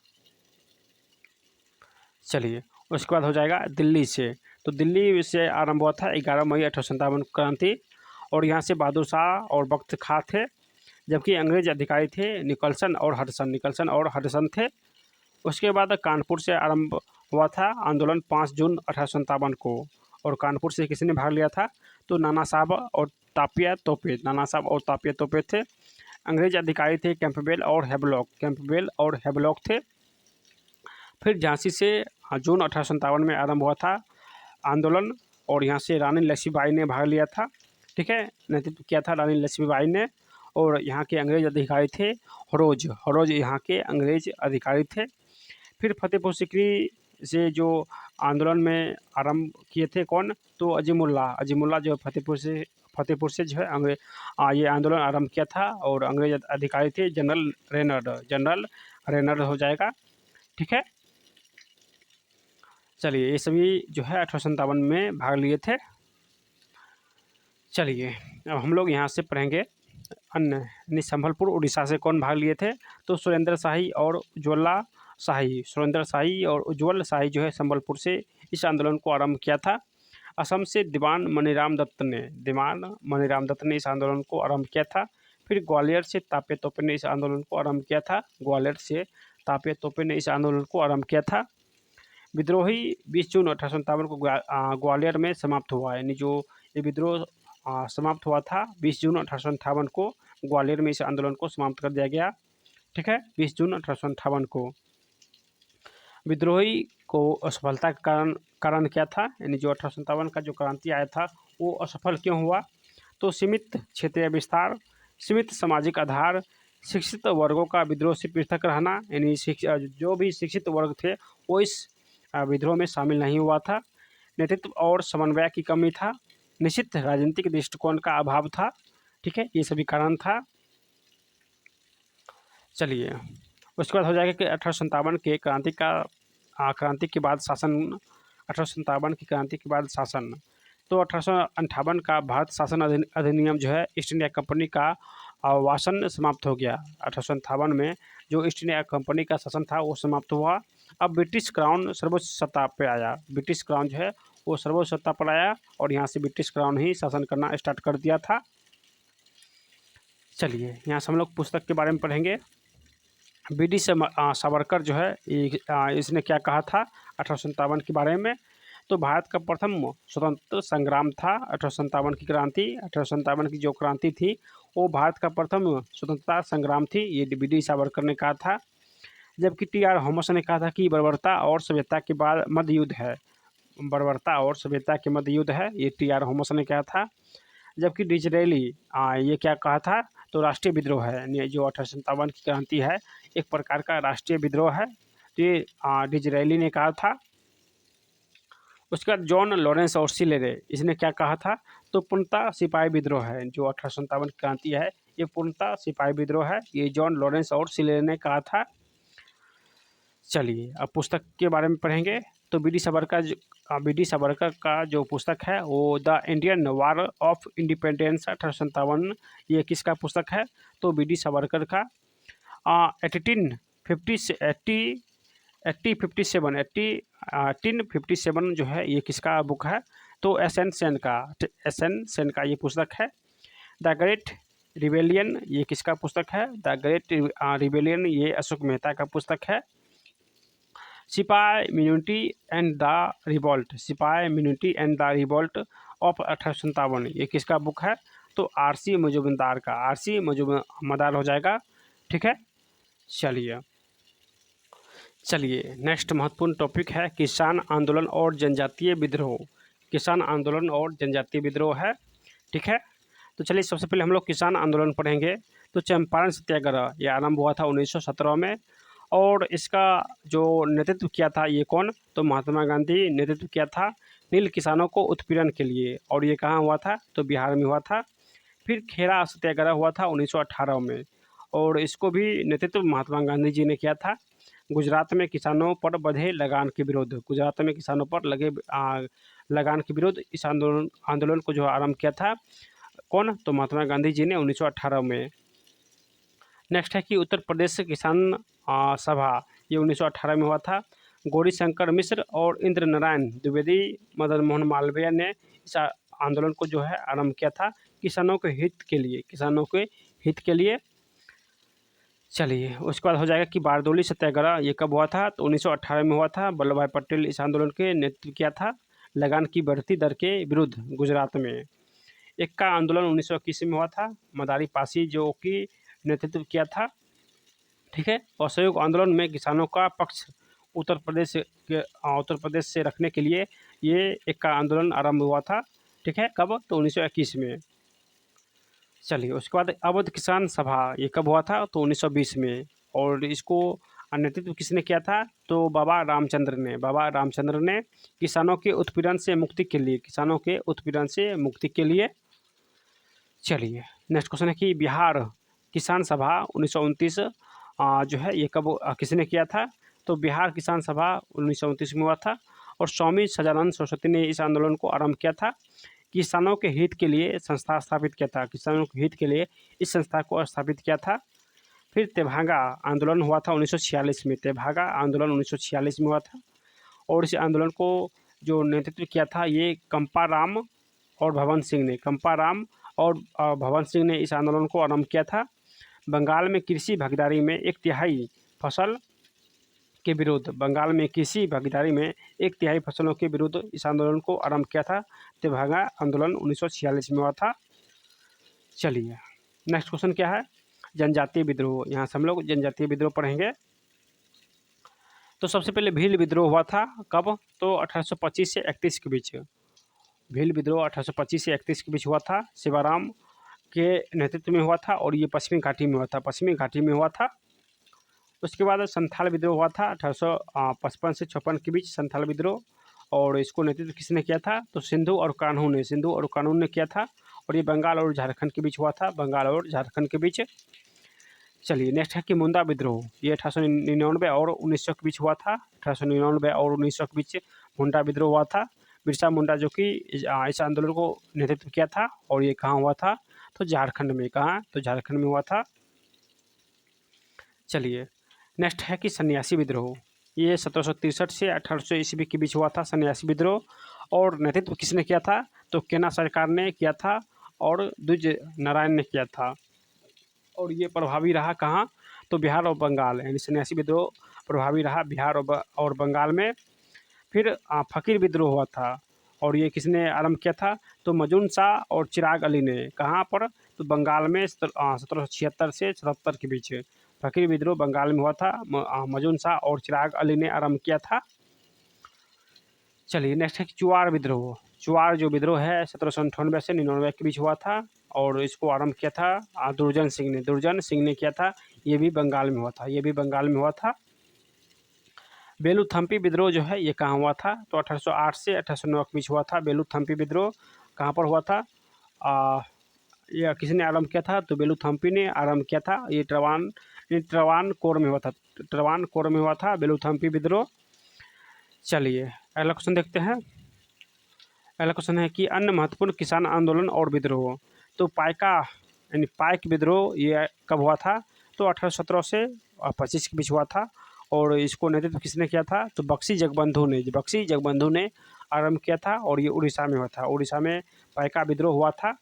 चलिए, उसके बाद हो जाएगा दिल्ली से। तो दिल्ली से आरंभ हुआ था 11 मई 1857 क्रांति। और यहाँ से बहादुर शाह और बख्त खां थे, जबकि अंग्रेज अधिकारी थे निकलसन और हडसन, निकलसन और हडसन थे। उसके बाद कानपुर से आरंभ हुआ था आंदोलन 5 जून 1857 को। और कानपुर से किसने भाग लिया था? तो नाना साहब और तापिया तोपे, नाना साहब और तापिया तोपे थे। अंग्रेज अधिकारी थे कैंपबेल और हैवलॉक, कैंपबेल और हैवलॉक थे। फिर झांसी से जून 1857 में आरंभ हुआ था आंदोलन, और यहाँ से रानी लक्ष्मीबाई ने भाग लिया था, ठीक है, नेतृत्व किया था रानी लक्ष्मीबाई ने। और यहाँ के अंग्रेज अधिकारी थे हरोज, हरोज यहाँ के अंग्रेज अधिकारी थे। फिर फतेहपुर सीकरी से जो आंदोलन में आरंभ किए थे कौन? तो अजीमुल्ला, अजीमुल्ला जो फतेहपुर से जो है ये आंदोलन आरंभ किया था। और अंग्रेज अधिकारी थे जनरल रेनर्ड, जनरल रेनर्ड हो जाएगा, ठीक है। चलिए, ये सभी जो है 1857 में भाग लिए थे। चलिए, अब हम लोग यहाँ से पढ़ेंगे अन्य, यानी संभलपुर उड़ीसा से कौन भाग लिए थे? तो सुरेंद्र शाही और उज्ज्वला शाही, सुरेंद्र शाही और उज्ज्वल शाही जो है संबलपुर से इस आंदोलन को आरंभ किया था। असम से दीवान मनीराम दत्त ने, दीवान मनीराम दत्त ने इस आंदोलन को आरंभ किया था। फिर ग्वालियर से तापे तोपे ने इस आंदोलन को आरंभ किया था, ग्वालियर से तापे तोपे ने इस आंदोलन को आरंभ किया था। विद्रोही 20 जून 1857 को ग्वालियर में समाप्त हुआ, यानी जो ये विद्रोह समाप्त हुआ था 20 जून 1858 को ग्वालियर में इस आंदोलन को समाप्त कर दिया गया, ठीक है, 20 जून 1858 को। विद्रोही को असफलता का कारण क्या था? यानी जो 1857 का जो क्रांति आया था वो असफल क्यों हुआ? तो सीमित क्षेत्रीय विस्तार, सीमित सामाजिक आधार, शिक्षित वर्गों का विद्रोह से पृथक रहना, यानी जो भी शिक्षित वर्ग थे वो इस विद्रोह में शामिल नहीं हुआ था। नेतृत्व और समन्वय की कमी था, निश्चित राजनीतिक दृष्टिकोण का अभाव था, ठीक है, ये सभी कारण था। चलिए, उसके बाद हो जाएगा कि 1857 के क्रांति के बाद शासन, 1857 की क्रांति के बाद शासन। तो 1858 का भारत शासन अधिनियम जो है ईस्ट इंडिया कंपनी का वासन समाप्त हो गया। 1858 में जो ईस्ट इंडिया कंपनी का शासन था वो समाप्त हुआ। अब ब्रिटिश क्राउन सर्वोच्च सत्ता पे आया, ब्रिटिश क्राउन जो है वो सर्वोच्च सत्ता पर आया, और यहाँ से ब्रिटिश क्राउन ही शासन करना स्टार्ट कर दिया था। चलिए, यहाँ से हम लोग पुस्तक के बारे में पढ़ेंगे। बी.डी. सावरकर जो है इसने क्या कहा था 1857 के बारे में? तो भारत का प्रथम स्वतंत्र संग्राम था 1857 की क्रांति। 1857 की जो क्रांति थी वो भारत का प्रथम स्वतंत्रता संग्राम थी, ये बी.डी. सावरकर ने कहा था। जबकि टी.आर. होमस ने कहा था कि बर्बरता और सभ्यता के बाद मध्य युद्ध है, बर्बरता और सभ्यता के मध्य युद्ध है, ये टी.आर. होमस ने कहा था। जबकि डिजरेली ये क्या कहा था? तो राष्ट्रीय विद्रोह है, यानी जो 1857 की क्रांति है एक प्रकार का राष्ट्रीय विद्रोह है, तो ये डिजरेली ने कहा था। उसके बाद जॉन लॉरेंस और सिलेरे, इसने क्या कहा था? तो पूर्णतः सिपाही विद्रोह है, जो 1857 की क्रांति है ये पूर्णतः सिपाही विद्रोह है, ये जॉन लॉरेंस और सिलेरे ने कहा था। चलिए अब पुस्तक के बारे में पढ़ेंगे। तो बी डी सावरकर का जो पुस्तक है वो the Indian war of independence 1857, ये किसका पुस्तक है? तो बी डी सावरकर का। 1857 जो है ये किसका बुक है? तो एस एन सेन का ये पुस्तक है। द ग्रेट रिबेलियन ये किसका पुस्तक है? द ग्रेट रिबेलियन ये अशोक मेहता का पुस्तक है। सिपाही immunity and the revolt of 1857 ये किसका बुक है? तो आर.सी. मजूमदार का। आर.सी. मजूमदार हो जाएगा, ठीक है। चलिए नेक्स्ट महत्वपूर्ण टॉपिक है किसान आंदोलन और जनजातीय विद्रोह। किसान आंदोलन और जनजातीय विद्रोह है, ठीक है। तो चलिए सबसे पहले हम लोग किसान आंदोलन पढ़ेंगे। तो चंपारण सत्याग्रह ये आरंभ हुआ था 1917 में, और इसका जो नेतृत्व किया था ये कौन? तो महात्मा गांधी नेतृत्व किया था नील किसानों को उत्पीड़न के लिए। और ये कहाँ हुआ था? तो बिहार में हुआ था। फिर खेड़ा सत्याग्रह हुआ था 1918 में, और इसको भी नेतृत्व महात्मा गांधी जी ने किया था। गुजरात में किसानों पर बंधे लगान के विरोध, गुजरात में किसानों पर लगे लगान के विरोध, इस आंदोलन को जो आरंभ किया था कौन? तो महात्मा गांधी जी ने 1918 में। नेक्स्ट है कि उत्तर प्रदेश किसान सभा ये 1918 में हुआ था। गौरीशंकर मिश्र और इंद्र नारायण द्विवेदी, मदन मोहन मालवीय ने इस आंदोलन को जो है आरंभ किया था किसानों के हित के लिए, किसानों के हित के लिए। चलिए उसके बाद हो जाएगा कि बारदोली सत्याग्रह ये कब हुआ था? तो 1918 में हुआ था। वल्लभ भाई पटेल इस आंदोलन के नेतृत्व किया था लगान की बढ़ती दर के विरुद्ध गुजरात में। इक्का आंदोलन 1921 में हुआ था, मदारी पासी जो कि नेतृत्व किया था, ठीक है। असहयोग आंदोलन में किसानों का पक्ष उत्तर प्रदेश से रखने के लिए ये इक्का आंदोलन आरंभ हुआ था, ठीक है। कब? तो 1921 में। चलिए उसके बाद अवध किसान सभा ये कब हुआ था? तो 1920 में, और इसको नेतृत्व किसने किया था? तो बाबा रामचंद्र ने किसानों के उत्पीड़न से मुक्ति के लिए, किसानों के उत्पीड़न से मुक्ति के लिए। चलिए नेक्स्ट क्वेश्चन है कि बिहार किसान सभा 1929 जो है ये कब किसने किया था? तो बिहार किसान सभा 1929 में हुआ था, और स्वामी सदानंद सरस्वती ने इस आंदोलन को आरंभ किया था। किसानों के हित के लिए संस्था स्थापित किया था, किसानों के हित के लिए इस संस्था को स्थापित किया था। फिर तेभागा आंदोलन हुआ था 1946 में, तेभागा आंदोलन 1946 में हुआ था, और इस आंदोलन को जो नेतृत्व किया था ये कंपाराम और भवन सिंह ने इस आंदोलन को आरंभ किया था। बंगाल में कृषि भागीदारी में एक तिहाई फसलों के विरुद्ध इस आंदोलन को आरंभ किया था। तेभागा आंदोलन 1946 में हुआ था। चलिए नेक्स्ट क्वेश्चन क्या है? जनजातीय विद्रोह। यहाँ से हम लोग जनजातीय विद्रोह पढ़ेंगे। तो सबसे पहले भील विद्रोह हुआ था कब? तो 1825 से 31 के बीच। भील विद्रोह 1825 से 31 के बीच हुआ था, शिवाराम के नेतृत्व में हुआ था, और ये पश्चिमी घाटी में हुआ था। उसके बाद संथाल विद्रोह हुआ था 1855 से 56 के बीच, संथाल विद्रोह, और इसको नेतृत्व किसने किया था? तो सिंधु और कान्हू ने किया था, और ये बंगाल और झारखंड के बीच हुआ था, चलिए नेक्स्ट है कि मुंडा विद्रोह, ये 1899 और 1900 के बीच हुआ था। 1899 और 1900 के बीच मुंडा विद्रोह हुआ था। बिरसा मुंडा जो कि इस आंदोलन को नेतृत्व किया था, और ये कहाँ हुआ था? तो झारखंड में। कहाँ? तो झारखंड में हुआ था। चलिए नेक्स्ट है कि सन्यासी विद्रोह, ये 1763 से 1800 ईस्वी के बीच हुआ था सन्यासी विद्रोह, और नेतृत्व किसने किया था? तो केना सरकार ने किया था, और द्विज नारायण ने किया था, और ये प्रभावी रहा कहाँ? तो बिहार और बंगाल, यानी सन्यासी विद्रोह प्रभावी रहा बिहार और बंगाल में। फिर फकीर विद्रोह हुआ था, और ये किसने आरंभ किया था? तो मजून शाह और चिराग अली ने। कहाँ पर? तो बंगाल में 1776 से 77 के बीच फकीर विद्रोह बंगाल में हुआ था, मजून शाह और चिराग अली ने आरंभ किया था। चलिए नेक्स्ट है चुआर विद्रोह। चुआर जो विद्रोह है 1798 से 99 के बीच हुआ था, और इसको आरंभ किया था दुर्जन सिंह ने किया था, ये भी बंगाल में हुआ था। बेलूथम्पी विद्रोह जो है ये कहाँ हुआ था? तो 1808 से 1809 के बीच हुआ था बेलूथम्पी विद्रोह। कहाँ पर हुआ था? यह किसने आरंभ किया था? तो बेलूथम्पी ने आरंभ किया था। ये ये ट्रावनकोर में हुआ था। ट्रावनकोर में हुआ था बेलूथम्पी विद्रोह। चलिए अगला क्वेश्चन देखते हैं। अगला क्वेश्चन है कि अन्य महत्वपूर्ण किसान आंदोलन और विद्रोह। तो पाइका यानी पाइक विद्रोह ये कब हुआ था? तो 1817 से 25 के बीच हुआ था। और इसको नेतृत्व किसने किया था? तो बख्शी जगबंधु ने आरंभ किया था और ये उड़ीसा में हुआ था। उड़ीसा में पाइका विद्रोह हुआ था।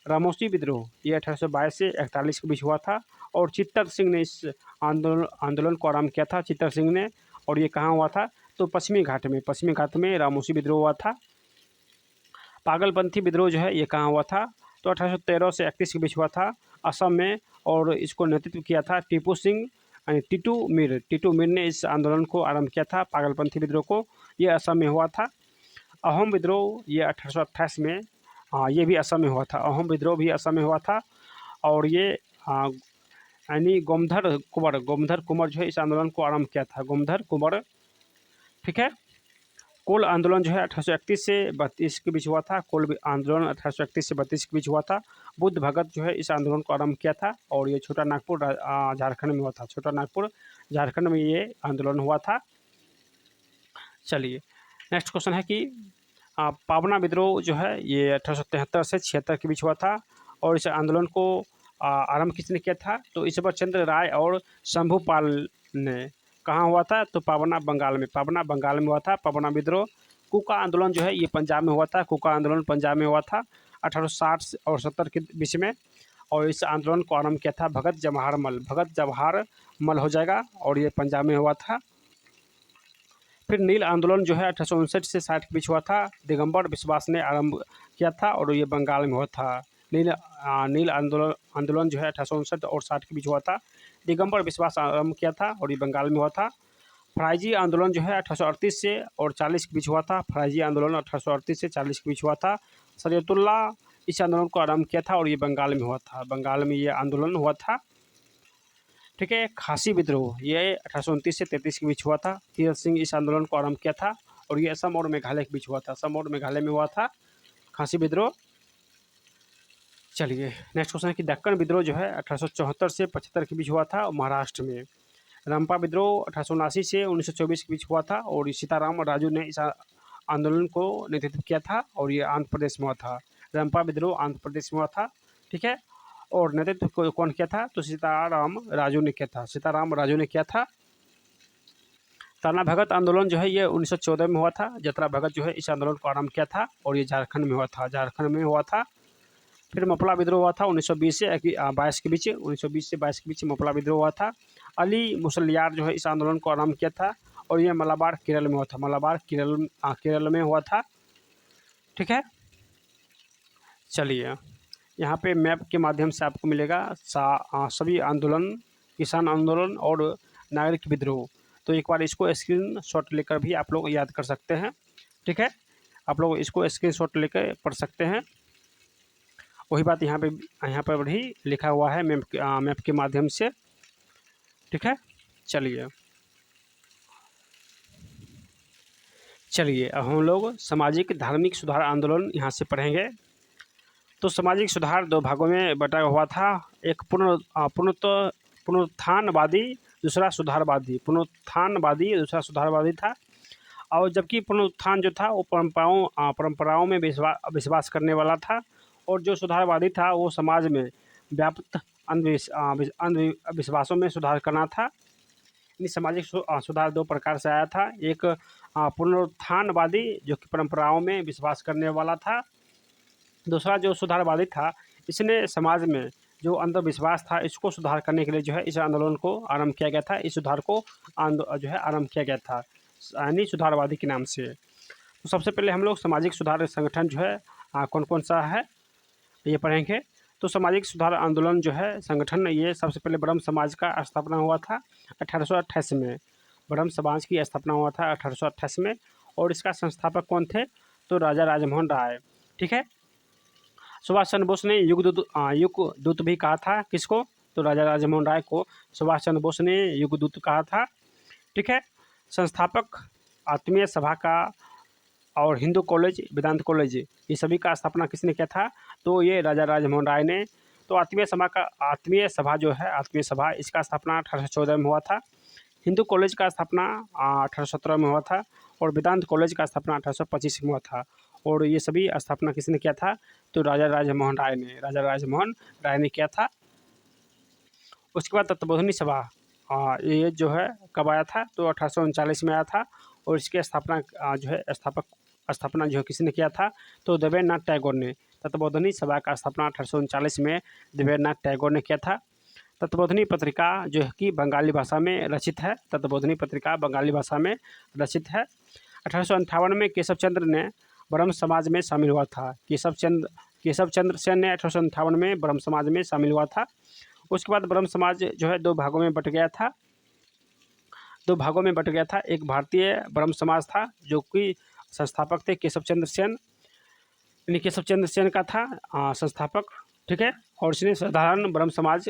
रामोसी विद्रोह ये 1822 से 41 के बीच हुआ था। और चित्तर सिंह ने इस आंदोलन को आरंभ किया था, चित्तर सिंह ने। और ये कहाँ हुआ था? तो पश्चिमी घाट में रामोसी विद्रोह हुआ था। पागलपंथी विद्रोह जो है ये कहाँ हुआ था? तो 1813 से 31 के बीच हुआ था असम में। और इसको नेतृत्व किया था टीपू सिंह यानी टीटू मीर ने इस आंदोलन को आरंभ किया था, पागलपंथी विद्रोह को। ये असम में हुआ था। अहोम विद्रोह ये 1828 में, ये भी असम में हुआ था। अहोम विद्रोह भी असम में हुआ था। और ये यानी गोमधर कुंवर जो है इस आंदोलन को आरंभ किया था, गोमधर कुंवर। ठीक है। कोल आंदोलन जो है 1831 से 32 के बीच हुआ था। कोल आंदोलन 1831 से 32 के बीच हुआ था। बुद्ध भगत जो है इस आंदोलन को आरंभ किया था। और ये छोटा नागपुर झारखंड में हुआ था। छोटा नागपुर झारखंड में ये आंदोलन हुआ था। चलिए नेक्स्ट क्वेश्चन है कि पावना विद्रोह जो है ये 1873 से 76 के बीच हुआ था। और इस आंदोलन को आरंभ किसने किया था? तो ईश्वर चंद्र राय और शंभूपाल ने। कहाँ हुआ था? तो पावना बंगाल में हुआ था पावना विद्रोह। कुका आंदोलन जो है ये पंजाब में हुआ था। कुका आंदोलन पंजाब में हुआ था 1860 और 70 के बीच में। और इस आंदोलन को आरंभ किया था भगत जवाहर मल हो जाएगा। और ये पंजाब में हुआ था। फिर नील आंदोलन जो है 1859 से 60 के बीच हुआ था। दिगंबर विश्वास ने आरंभ किया था और ये बंगाल में हुआ था। नील आंदोलन जो है 1859 और 60 के बीच हुआ था। दिगंबर विश्वास आरंभ किया था और ये बंगाल में हुआ था। फराइजी आंदोलन जो है 1838 से और 40 के बीच हुआ था। फराइजी आंदोलन 1838 से 40 के बीच हुआ था। सरियतुल्ला इस आंदोलन को आरंभ किया था और ये बंगाल में हुआ था। बंगाल में ये आंदोलन हुआ था। ठीक है। खासी विद्रोह ये 1829 से 33 के बीच हुआ था। तीरथ सिंह इस आंदोलन को आरंभ किया था और ये असम और मेघालय के बीच हुआ था। असम और मेघालय में हुआ था खासी विद्रोह। चलिए नेक्स्ट क्वेश्चन है कि दक्कन विद्रोह जो है 1874 से 75 के बीच हुआ था महाराष्ट्र में। रंपा विद्रोह 1879 से 1924 के बीच हुआ था। और सीताराम राजू ने इस आंदोलन को नेतृत्व किया था और ये आंध्र प्रदेश में हुआ था। रंपा विद्रोह आंध्र प्रदेश में हुआ था। ठीक है। और नेतृत्व कौन किया था? तो सीताराम राजू ने किया था। ताना भगत आंदोलन जो है ये 1914 में हुआ था। जतरा भगत जो है इस आंदोलन को आरंभ किया था और ये झारखंड में हुआ था। फिर मपला विद्रोह हुआ था 1920 से 22 के बीच। 1920 से 22 के बीच मपला विद्रोह हुआ था। अली मुसलियार जो है इस आंदोलन को आरंभ किया था और ये मलाबार केरल में हुआ था। केरल में हुआ था। ठीक है। चलिए यहाँ पे मैप के माध्यम से आपको मिलेगा सभी आंदोलन, किसान आंदोलन और नागरिक विद्रोह। तो एक बार इसको स्क्रीनशॉट लेकर भी आप लोग याद कर सकते हैं। ठीक है। आप लोग इसको स्क्रीनशॉट लेकर पढ़ सकते हैं। वही बात यहाँ पर भी लिखा हुआ है मैप के माध्यम से। ठीक है। चलिए अब हम लोग सामाजिक धार्मिक सुधार आंदोलन यहाँ से पढ़ेंगे। तो सामाजिक सुधार दो भागों में बटा हुआ था। एक पुनरुत्थानवादी, दूसरा सुधारवादी था। और जबकि पुनरुत्थान जो था वो परंपराओं में विश्वास करने वाला था। और जो सुधारवादी था वो समाज में व्याप्त अंधविश्वासों में सुधार करना था। इन सामाजिक सुधार दो प्रकार से आया था। एक पुनरुत्थानवादी जो कि परंपराओं में विश्वास करने वाला था। दूसरा जो सुधारवादी था इसने समाज में जो अंधविश्वास था इसको सुधार करने के लिए जो है इस आंदोलन को आरंभ किया गया था। इस सुधार को जो है आरंभ किया गया था यानी सुधारवादी के नाम से। तो सबसे पहले हम लोग सामाजिक सुधार संगठन जो है कौन कौन सा है ये पढ़ेंगे। तो सामाजिक सुधार आंदोलन जो है संगठन, ये सबसे पहले ब्रह्म समाज का स्थापना हुआ था 1828 में। ब्रह्म समाज की स्थापना हुआ था 1828 में। और इसका संस्थापक कौन थे? तो राजा राजमोहन राय। ठीक है। सुभाष चंद्र बोस ने युग दूत भी कहा था। किसको? तो राजा राजमोहन राय को सुभाष चंद्र बोस ने युग दूत कहा था। ठीक है। संस्थापक आत्मीय सभा का और हिंदू कॉलेज, वेदांत कॉलेज, ये सभी का स्थापना किसने किया था? तो ये राजा राजमोहन राय ने। तो आत्मीय सभा जो है, आत्मीय सभा, इसका स्थापना 1814 में हुआ था। हिंदू कॉलेज का स्थापना 1817 में हुआ था और वेदांत कॉलेज का स्थापना 1825 में हुआ था। और ये सभी स्थापना किसने किया था? तो राजा राजमोहन राय ने किया था। उसके बाद तत्वबोधिनी सभा, ये जो है कब आया था? तो 1839 में आया था और इसकी स्थापना जो है स्थापना जो है किसने किया था? तो देवेंद्रनाथ टैगोर ने। तत्वबोधिनी सभा का स्थापना 1839 में देवेंद्रनाथ टैगोर ने किया था। तत्वबोधिनी पत्रिका जो है कि बंगाली भाषा में रचित है। तत्वबोधिनी पत्रिका बंगाली भाषा में रचित है। 1858 में केशव चंद्र ने ब्रह्म समाज में शामिल हुआ था। केशव चंद्र सेन ने 1858 में ब्रह्म समाज में शामिल हुआ था। उसके बाद ब्रह्म समाज जो है दो भागों में बट गया था। एक भारतीय ब्रह्म समाज था जो कि संस्थापक थे केशव चंद्र सेन, यानी केशव चंद्र सेन का था संस्थापक, ठीक है। और इसने साधारण ब्रह्म समाज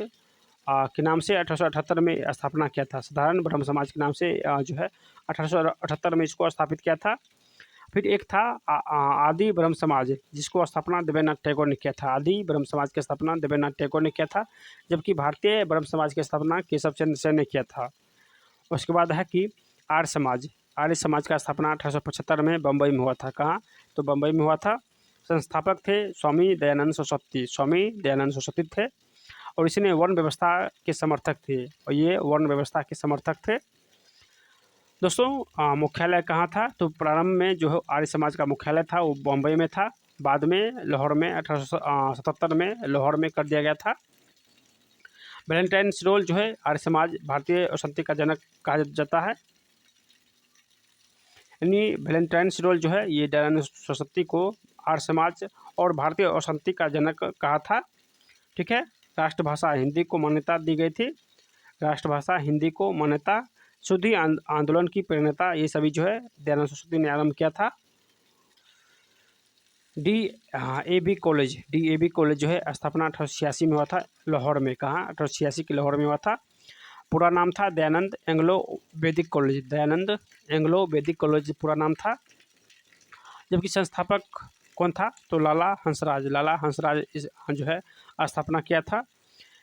के नाम से 1878 में स्थापना किया था। साधारण ब्रह्म समाज के नाम से जो है 1878 में इसको स्थापित किया था। फिर एक था आदि ब्रह्म समाज, जिसको स्थापना देवेंद्रनाथ टैगोर ने किया था। आदि ब्रह्म समाज की स्थापना देवेंद्रनाथ टैगोर ने किया था, जबकि भारतीय ब्रह्म समाज की स्थापना केशव चंद्र सेन ने किया था। उसके बाद है कि आर्य समाज का स्थापना 1875 में बम्बई में हुआ था। कहाँ? तो बम्बई में हुआ था। संस्थापक थे स्वामी दयानंद सरस्वती थे और इसने वर्ण व्यवस्था के समर्थक थे। दोस्तों मुख्यालय कहाँ था? तो प्रारंभ में जो है आर्य समाज का मुख्यालय था वो बम्बई में था। बाद में लाहौर में 1877 में लाहौर में कर दिया गया था। वैलेंटाइन्स रोल जो है आर्य समाज भारतीय अशांति का जनक कहा जाता है, यानी वैलेंटाइन्स रोल जो है ये दयानंद सरस्वती को आर्य समाज और भारतीय अशांति का जनक कहा था, ठीक है। राष्ट्रभाषा हिंदी को मान्यता दी गई थी। राष्ट्रभाषा हिंदी को मान्यता, शुद्धि आंदोलन की प्रेरणा, ये सभी जो है दयानंद सरस्वती ने आरंभ किया था। DAV कॉलेज जो है स्थापना 1886 में हुआ था लाहौर में। कहाँ? 1886 के लाहौर में हुआ था। पूरा नाम था दयानंद एंग्लो वैदिक कॉलेज पूरा नाम था। जबकि संस्थापक कौन था? तो लाला हंसराज जो है स्थापना किया था।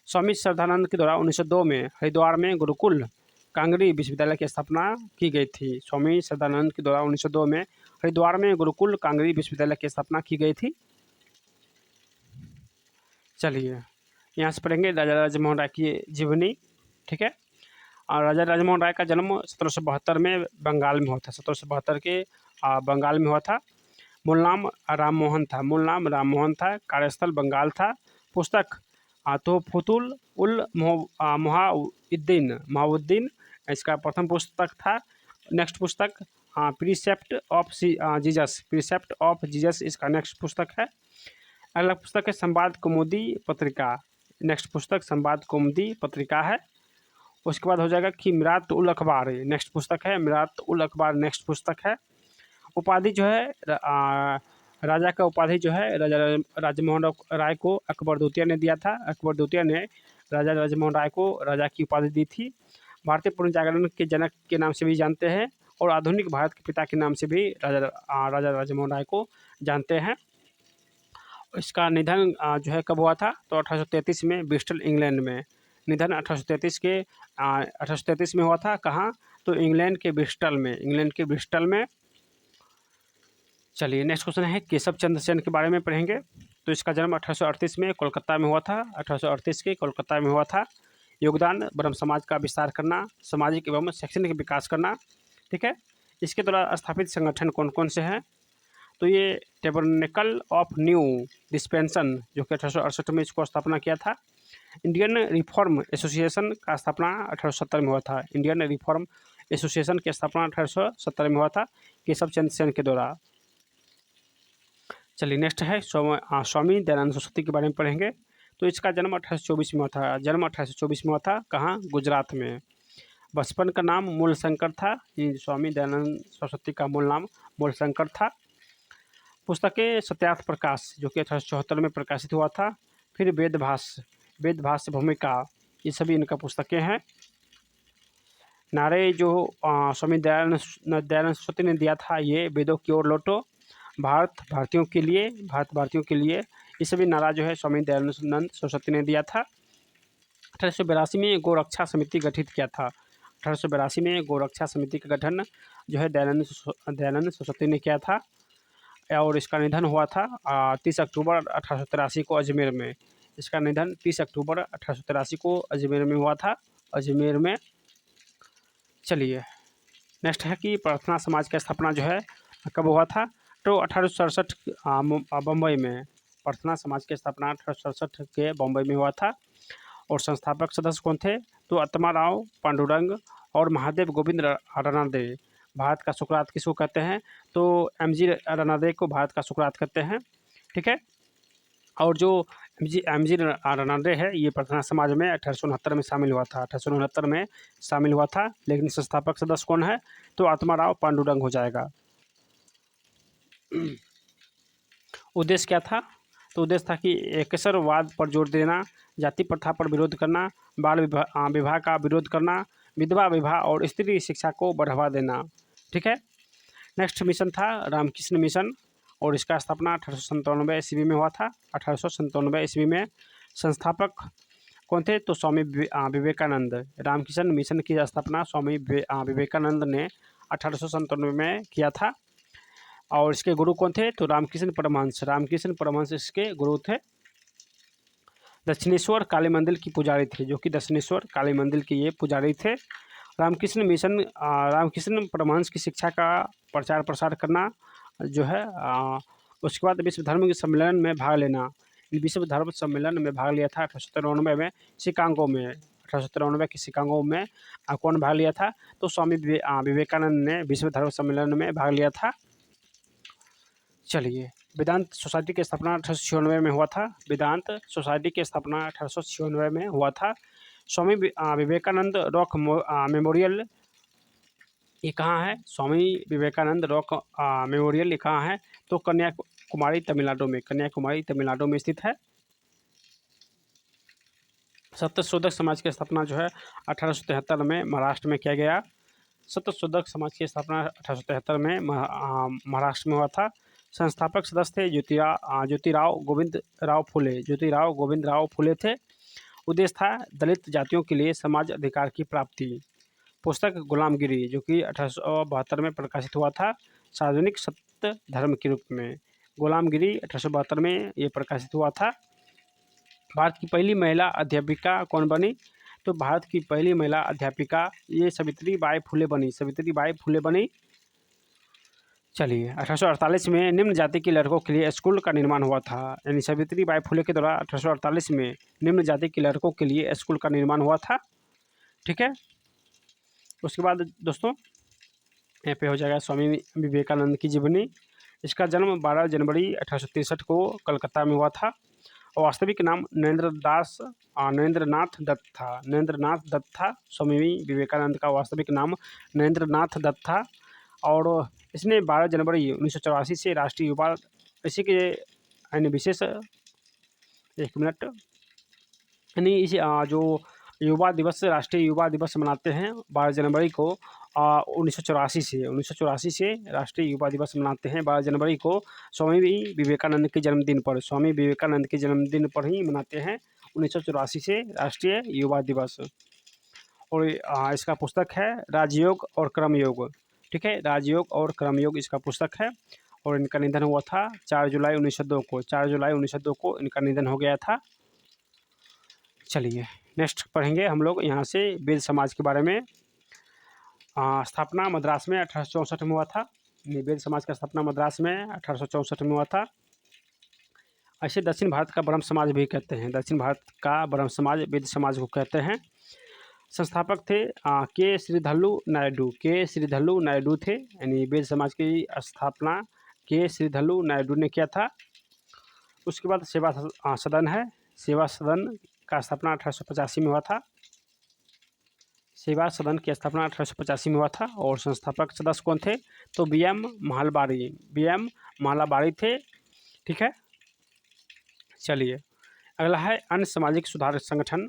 स्वामी श्रद्धानंद के द्वारा 1902 में हरिद्वार में गुरुकुल कांगड़ी विश्वविद्यालय की स्थापना की गई थी। स्वामी श्रद्धानंद के द्वारा 1902 में हरिद्वार में गुरुकुल कांगड़ी विश्वविद्यालय की स्थापना की गई थी। चलिए यहाँ से पढ़ेंगे राजा राजमोहन राय की जीवनी, ठीक है। और राजा राजमोहन राय का जन्म 1772 में बंगाल में हुआ था। 1772 के बंगाल में हुआ था। मूल नाम राममोहन था। कार्यस्थल बंगाल था। पुस्तक तोहफतुल उल महाउद्दीन इसका प्रथम पुस्तक था। नेक्स्ट पुस्तक प्रीसेप्ट ऑफ जीसस इसका नेक्स्ट पुस्तक है। अगला पुस्तक है संवाद कौमुदी पत्रिका। नेक्स्ट पुस्तक संवाद कौमुदी पत्रिका है। उसके बाद हो जाएगा कि मिरात उल अखबार, नेक्स्ट पुस्तक है। मिरात उल अखबार नेक्स्ट पुस्तक है। उपाधि जो है राजा का उपाधि जो है राजा राजमोहन राय को अकबर द्वितीय ने दिया था। अकबर द्वितीय ने राजा राजमोहन राय को राजा की उपाधि दी थी। भारतीय पुनर्जागरण के जनक के नाम से भी जानते हैं और आधुनिक भारत के पिता के नाम से भी राजा राजमोहन राय को जानते हैं। इसका निधन जो है कब हुआ था? तो 1833 में ब्रिस्टल इंग्लैंड में। निधन 1833 में हुआ था। कहाँ? तो इंग्लैंड के ब्रिस्टल में। चलिए नेक्स्ट क्वेश्चन है केशव चंद्र सेन के बारे में पढ़ेंगे। तो इसका जन्म 1838 में कोलकाता में हुआ था। 1838 के कोलकाता में हुआ था। योगदान ब्रह्म समाज का विस्तार करना, सामाजिक एवं शैक्षणिक विकास करना, ठीक है। इसके द्वारा स्थापित संगठन कौन कौन से हैं? तो ये टेबरनेकल ऑफ न्यू डिस्पेंसन जो कि 1868 में इसको स्थापना किया था। इंडियन रिफॉर्म एसोसिएशन का स्थापना 1870 में हुआ था। इंडियन रिफॉर्म एसोसिएशन की स्थापना 1870 में हुआ था केशव चंद्र सेन के द्वारा। चलिए नेक्स्ट है स्वामी दयानंद सरस्वती के बारे में पढ़ेंगे। तो इसका जन्म 1824 में हुआ था। कहाँ? गुजरात में। बचपन का नाम मूलशंकर था। स्वामी दयानंद सरस्वती का मूल नाम मूलशंकर था। पुस्तकें सत्यार्थ प्रकाश जो कि 1874 में प्रकाशित हुआ था। फिर वेदभाष्य भूमिका, ये सभी इनका पुस्तकें हैं। नारे जो स्वामी दयानंद सरस्वती ने दिया था, ये वेदों की ओर लौटो, भारत भारतीयों के लिए ये सभी नारा जो है स्वामी दयानंद सरस्वती ने दिया था। 1882 में गोरक्षा समिति गठित किया था। 1882 में गोरक्षा समिति का गठन जो है दयानंद सरस्वती ने किया था और इसका निधन हुआ था 30 अक्टूबर 1883 को अजमेर में। इसका निधन 30 अक्टूबर 1883 को अजमेर में हुआ था, अजमेर में। चलिए नेक्स्ट है कि प्रार्थना समाज की स्थापना जो है कब हुआ था, तो 1867 बम्बई में। प्रार्थना समाज की स्थापना 1867 के बम्बई में हुआ था और संस्थापक सदस्य कौन थे, तो आत्माराव पांडुरंग और महादेव गोविंद रानाडे। भारत का सुकरात किसको कहते हैं, तो एमजी रानाडे को भारत का सुकरात कहते हैं, ठीक है। और जो एमजी रानाडे है ये प्रार्थना समाज में 1869 में शामिल हुआ था, 1869 में शामिल हुआ था। लेकिन संस्थापक सदस्य कौन है, तो आत्माराव पांडुरंग हो जाएगा। उद्देश्य क्या था, तो उद्देश्य था कि एकेश्वरवाद पर जोर देना, जाति प्रथा पर विरोध करना, बाल विवाह का विरोध करना, विधवा विवाह और स्त्री शिक्षा को बढ़ावा देना, ठीक है। नेक्स्ट मिशन था रामकृष्ण मिशन और इसका स्थापना 1897 ईस्वी में हुआ था। 1897 ईस्वी में संस्थापक कौन थे, तो स्वामी विवेकानंद। रामकृष्ण मिशन की स्थापना स्वामी विवेकानंद ने 1897 में किया था और इसके गुरु कौन थे, तो रामकृष्ण परमहंस। रामकृष्ण परमहंस इसके गुरु थे। दक्षिणेश्वर काली मंदिर की पुजारी थे, जो कि दक्षिणेश्वर काली मंदिर के ये पुजारी थे। रामकृष्ण मिशन रामकृष्ण परमहंस की शिक्षा का प्रचार प्रसार करना जो है, उसके बाद विश्व धर्म सम्मेलन में भाग लेना। विश्व धर्म सम्मेलन में भाग लिया था 1893 में शिकागो में। 1893 के शिकागो में कौन भाग लिया था, तो स्वामी विवेकानंद ने विश्व धर्म सम्मेलन में भाग लिया था। चलिए वेदांत सोसाइटी की स्थापना 1896 में हुआ था। वेदांत सोसाइटी की स्थापना 1896 में हुआ था। स्वामी विवेकानंद रॉक मेमोरियल ये कहाँ है, स्वामी विवेकानंद रॉक मेमोरियल ये कहाँ है, तो कन्याकुमारी तमिलनाडु में, कन्याकुमारी तमिलनाडु में स्थित है। सत्यशोधक समाज की स्थापना जो है 1873 में महाराष्ट्र में किया गया। सत्यशोधक समाज की स्थापना 1873 में महाराष्ट्र में हुआ था। संस्थापक सदस्य थे ज्योतिराव गोविंद राव फुले थे। उद्देश्य था दलित जातियों के लिए समाज अधिकार की प्राप्ति। पुस्तक गुलामगिरी जो कि 1872 में प्रकाशित हुआ था, सार्वजनिक सत्य धर्म के रूप में। गुलामगिरी 1872 में ये प्रकाशित हुआ था। भारत की पहली महिला अध्यापिका कौन बनी, तो भारत की पहली महिला अध्यापिका ये सावित्रीबाई फुले बनी, सावित्रीबाई फुले बनी। चलिए 1848 में निम्न जाति के लड़कों के लिए स्कूल का निर्माण हुआ था, यानी सावित्रीबाई फुले के द्वारा 1848 में निम्न जाति के लड़कों के लिए स्कूल का निर्माण हुआ था, ठीक है। उसके बाद दोस्तों यहाँ पे हो जाएगा स्वामी विवेकानंद की जीवनी। इसका जन्म 12 जनवरी 1863 को कलकत्ता में हुआ था और वास्तविक नाम नरेंद्रनाथ दत्त था। नरेंद्रनाथ दत्त था स्वामी विवेकानंद का वास्तविक नाम नरेंद्रनाथ दत्त था। और इसने 12 जनवरी 1984 से राष्ट्रीय युवा इसी के यानी विशेष एक मिनट यानी इस जो युवा दिवस राष्ट्रीय युवा दिवस मनाते हैं 12 जनवरी को 1984 से राष्ट्रीय युवा दिवस मनाते हैं 12 जनवरी को स्वामी विवेकानंद के जन्मदिन पर। स्वामी विवेकानंद के जन्मदिन पर ही मनाते हैं 1984 से राष्ट्रीय युवा दिवस। और इसका पुस्तक है राजयोग और कर्मयोग, ठीक है, राजयोग और कर्मयोग इसका पुस्तक है। और इनका निधन हुआ था 4 जुलाई 1902 को, 4 जुलाई 1902 को इनका निधन हो गया था। चलिए नेक्स्ट पढ़ेंगे हम लोग यहाँ से वेद समाज के बारे में। स्थापना मद्रास में 1864 में हुआ था। वेद समाज का स्थापना मद्रास में 1864 में हुआ था। ऐसे दक्षिण भारत का ब्रह्म समाज भी कहते हैं, दक्षिण भारत का ब्रह्म समाज वेद समाज को कहते हैं। संस्थापक थे के श्रीधल्लु नायडू थे, यानी वेद समाज की स्थापना के श्रीधल्लु नायडू ने किया था। उसके बाद सेवा सदन है, सेवा सदन का स्थापना 1885 में हुआ था। सेवा सदन की स्थापना 1885 में हुआ था और संस्थापक सदस्य कौन थे, तो बीएम महालाबारी थे, ठीक है। चलिए अगला है अन्य सामाजिक सुधार संगठन।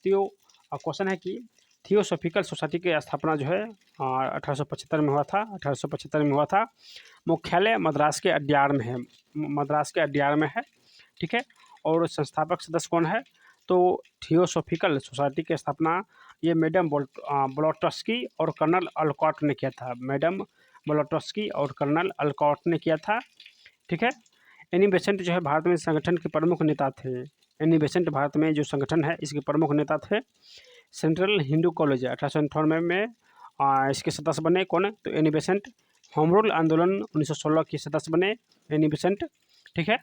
तो क्वेश्चन है कि थियोसॉफिकल सोसाइटी की स्थापना जो है 1875 में हुआ था, 1875 में हुआ था। मुख्यालय मद्रास के अड्यार में है, मद्रास के अड्यार में है, ठीक है। और संस्थापक सदस्य कौन है, तो थियोसॉफिकल सोसाइटी की स्थापना ये मैडम ब्लॉटस्की और कर्नल अल्कॉट ने किया था। मैडम ब्लॉटस्की और कर्नल अल्कॉट ने किया था, ठीक है। एनी बेसेंट जो है भारत में संगठन के प्रमुख नेता थे। एनी बेसेंट भारत में जो संगठन है इसके प्रमुख नेता थे। सेंट्रल हिंदू कॉलेज 1898 में इसके सदस्य बने कौन, तो एनी बेसेंट। होम रूल आंदोलन 1916 के सदस्य बने एनी बेसेंट, ठीक है।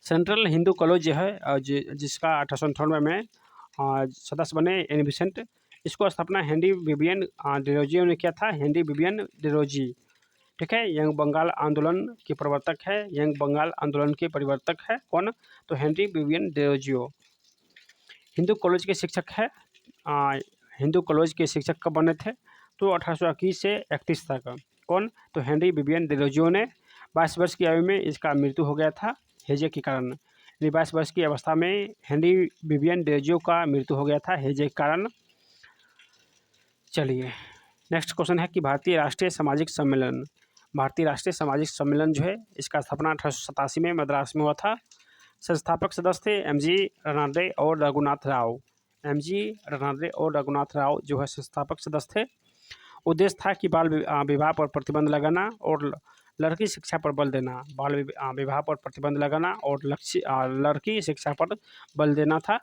सेंट्रल हिंदू कॉलेज जो है जिसका 1898 में सदस्य बने एनी बेसेंट। इसको स्थापना हेनरी विवियन डिरोजियो ने किया था, हेनरी विवियन डिरोजी, ठीक है। यंग बंगाल आंदोलन के प्रवर्तक है, यंग बंगाल आंदोलन के परिवर्तक है कौन, तो Henry Vivian Derozio. Hindu college के शिक्षक है, हिंदू कॉलेज के शिक्षक कब बने थे, तो 1821 से 31 तक कौन, तो हेनरी विवियन डिरोजियो ने। 22 वर्ष की आयु में इसका मृत्यु हो गया था हेजे के कारण। यानी 22 वर्ष की अवस्था में हेनरी विवियन डिरोजियो का मृत्यु हो गया था हेजे के कारण। चलिए नेक्स्ट क्वेश्चन है कि भारतीय राष्ट्रीय सामाजिक सम्मेलन, भारतीय राष्ट्रीय सामाजिक सम्मेलन जो है इसका स्थापना 1887 में मद्रास में हुआ था। संस्थापक सदस्य थे एमजी रनाडे और रघुनाथ राव। एमजी रनाडे और रघुनाथ राव जो है संस्थापक सदस्य थे। उद्देश्य था कि बाल विवाह पर प्रतिबंध लगाना और लड़की शिक्षा पर बल देना। बाल विवाह पर प्रतिबंध लगाना और लड़की शिक्षा पर बल देना था।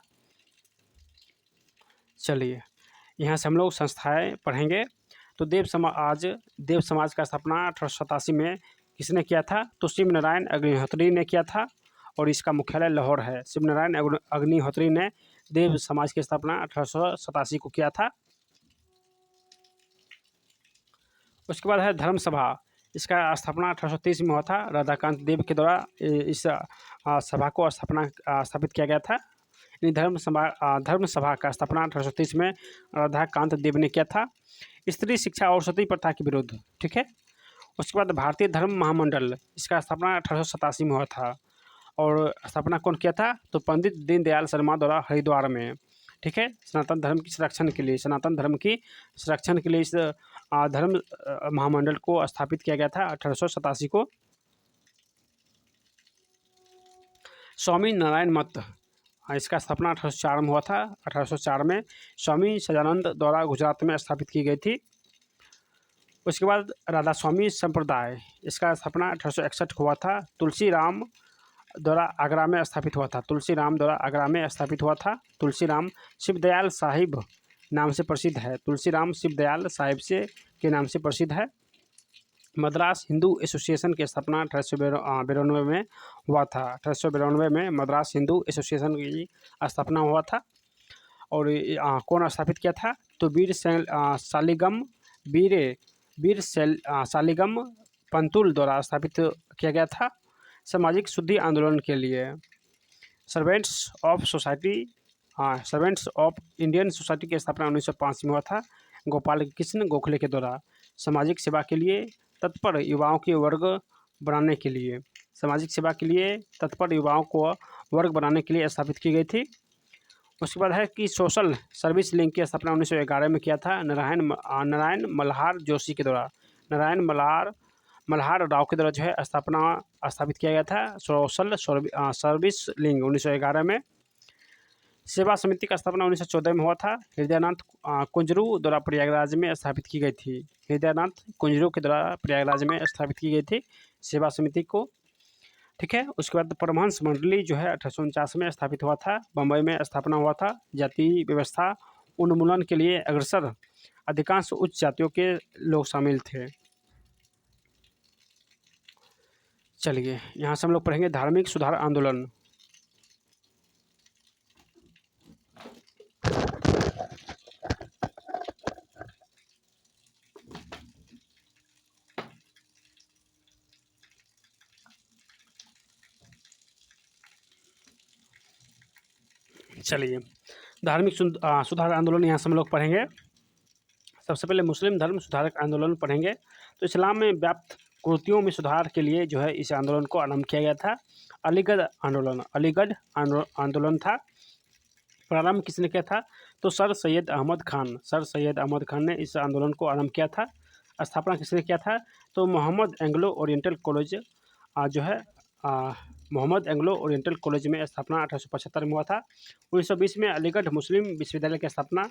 चलिए यहाँ से हम लोग संस्थाएं पढ़ेंगे। तो देव समाज का स्थापना 1887 में किसने किया था, तो शिव नारायण अग्निहोत्री ने किया था और इसका मुख्यालय लाहौर है। शिव नारायण अग्निहोत्री ने देव समाज की स्थापना 1887 को किया था। उसके बाद है धर्म सभा, इसका स्थापना 1830 में हुआ था। राधाकांत देव के द्वारा इस सभा को स्थापित किया गया था। धर्म सभा का स्थापना 1830 में राधाकांत देव ने किया था। स्त्री शिक्षा और सती प्रथा के विरुद्ध, ठीक है। उसके बाद भारतीय धर्म महामंडल, इसका स्थापना 1887 में हुआ था और स्थापना कौन किया था, तो पंडित दीनदयाल शर्मा द्वारा हरिद्वार में, ठीक है। सनातन धर्म की संरक्षण के लिए इस धर्म महामंडल को स्थापित किया गया था 1887 को। स्वामी नारायण मठ, इसका स्थापना 1804 में हुआ था। 1804 में स्वामी सदानंद द्वारा गुजरात में स्थापित की गई थी। उसके बाद राधा स्वामी संप्रदाय, इसका स्थापना 1861 को हुआ था। तुलसीराम द्वारा आगरा में स्थापित हुआ था। तुलसीराम द्वारा आगरा में स्थापित हुआ था। तुलसीराम शिवदयाल साहिब नाम से प्रसिद्ध है। तुलसीराम शिवदयाल साहिब के नाम से प्रसिद्ध है। मद्रास हिंदू एसोसिएशन की स्थापना 1892 में हुआ था। 1892 में मद्रास हिंदू एसोसिएशन की स्थापना हुआ था। और कौन स्थापित किया था, तो वीर सालिगम पंतुल द्वारा स्थापित किया गया था सामाजिक शुद्धि आंदोलन के लिए। सर्वेंट्स ऑफ इंडियन सोसाइटी की स्थापना 1905 में हुआ था गोपाल कृष्ण गोखले के द्वारा। सामाजिक सेवा के लिए तत्पर युवाओं के वर्ग बनाने के लिए, सामाजिक सेवा के लिए तत्पर युवाओं को वर्ग बनाने के लिए स्थापित की गई थी। उसके बाद है कि सोशल सर्विस लिंक की स्थापना 1911 में किया था नारायण मल्हार जोशी के द्वारा। नारायण मल्हार राव के द्वारा जो है स्थापित किया गया था सोशल सर्विस लिंक 1911 में। सेवा समिति का स्थापना 1914 में हुआ था। हृदयनाथ कुंजरू द्वारा प्रयागराज में स्थापित की गई थी। हृदयनाथ कुंजरू के द्वारा प्रयागराज में स्थापित की गई थी सेवा समिति को, ठीक है। उसके बाद परमहंस मंडली जो है 1849 में स्थापित हुआ था। बम्बई में स्थापना हुआ था। जाति व्यवस्था उन्मूलन के लिए अग्रसर अधिकांश उच्च जातियों के लोग शामिल थे। चलिए यहाँ से हम लोग पढ़ेंगे धार्मिक सुधार आंदोलन। चलिए धार्मिक सुधार आंदोलन यहाँ से हम लोग पढ़ेंगे। सबसे पहले मुस्लिम धर्म सुधारक आंदोलन पढ़ेंगे। तो इस्लाम में व्याप्त कुरीतियों में सुधार के लिए जो है इस आंदोलन को आरंभ किया गया था। अलीगढ़ आंदोलन था। प्रारंभ किसने किया था, तो सर सैयद अहमद खान ने इस आंदोलन को आरंभ किया था। स्थापना किसने किया था, तो मोहम्मद एंग्लो ओरिएंटल कॉलेज जो है मोहम्मद एंग्लो ओरिएंटल कॉलेज में स्थापना 1875 में हुआ था। 1920 में अलीगढ़ मुस्लिम विश्वविद्यालय की स्थापना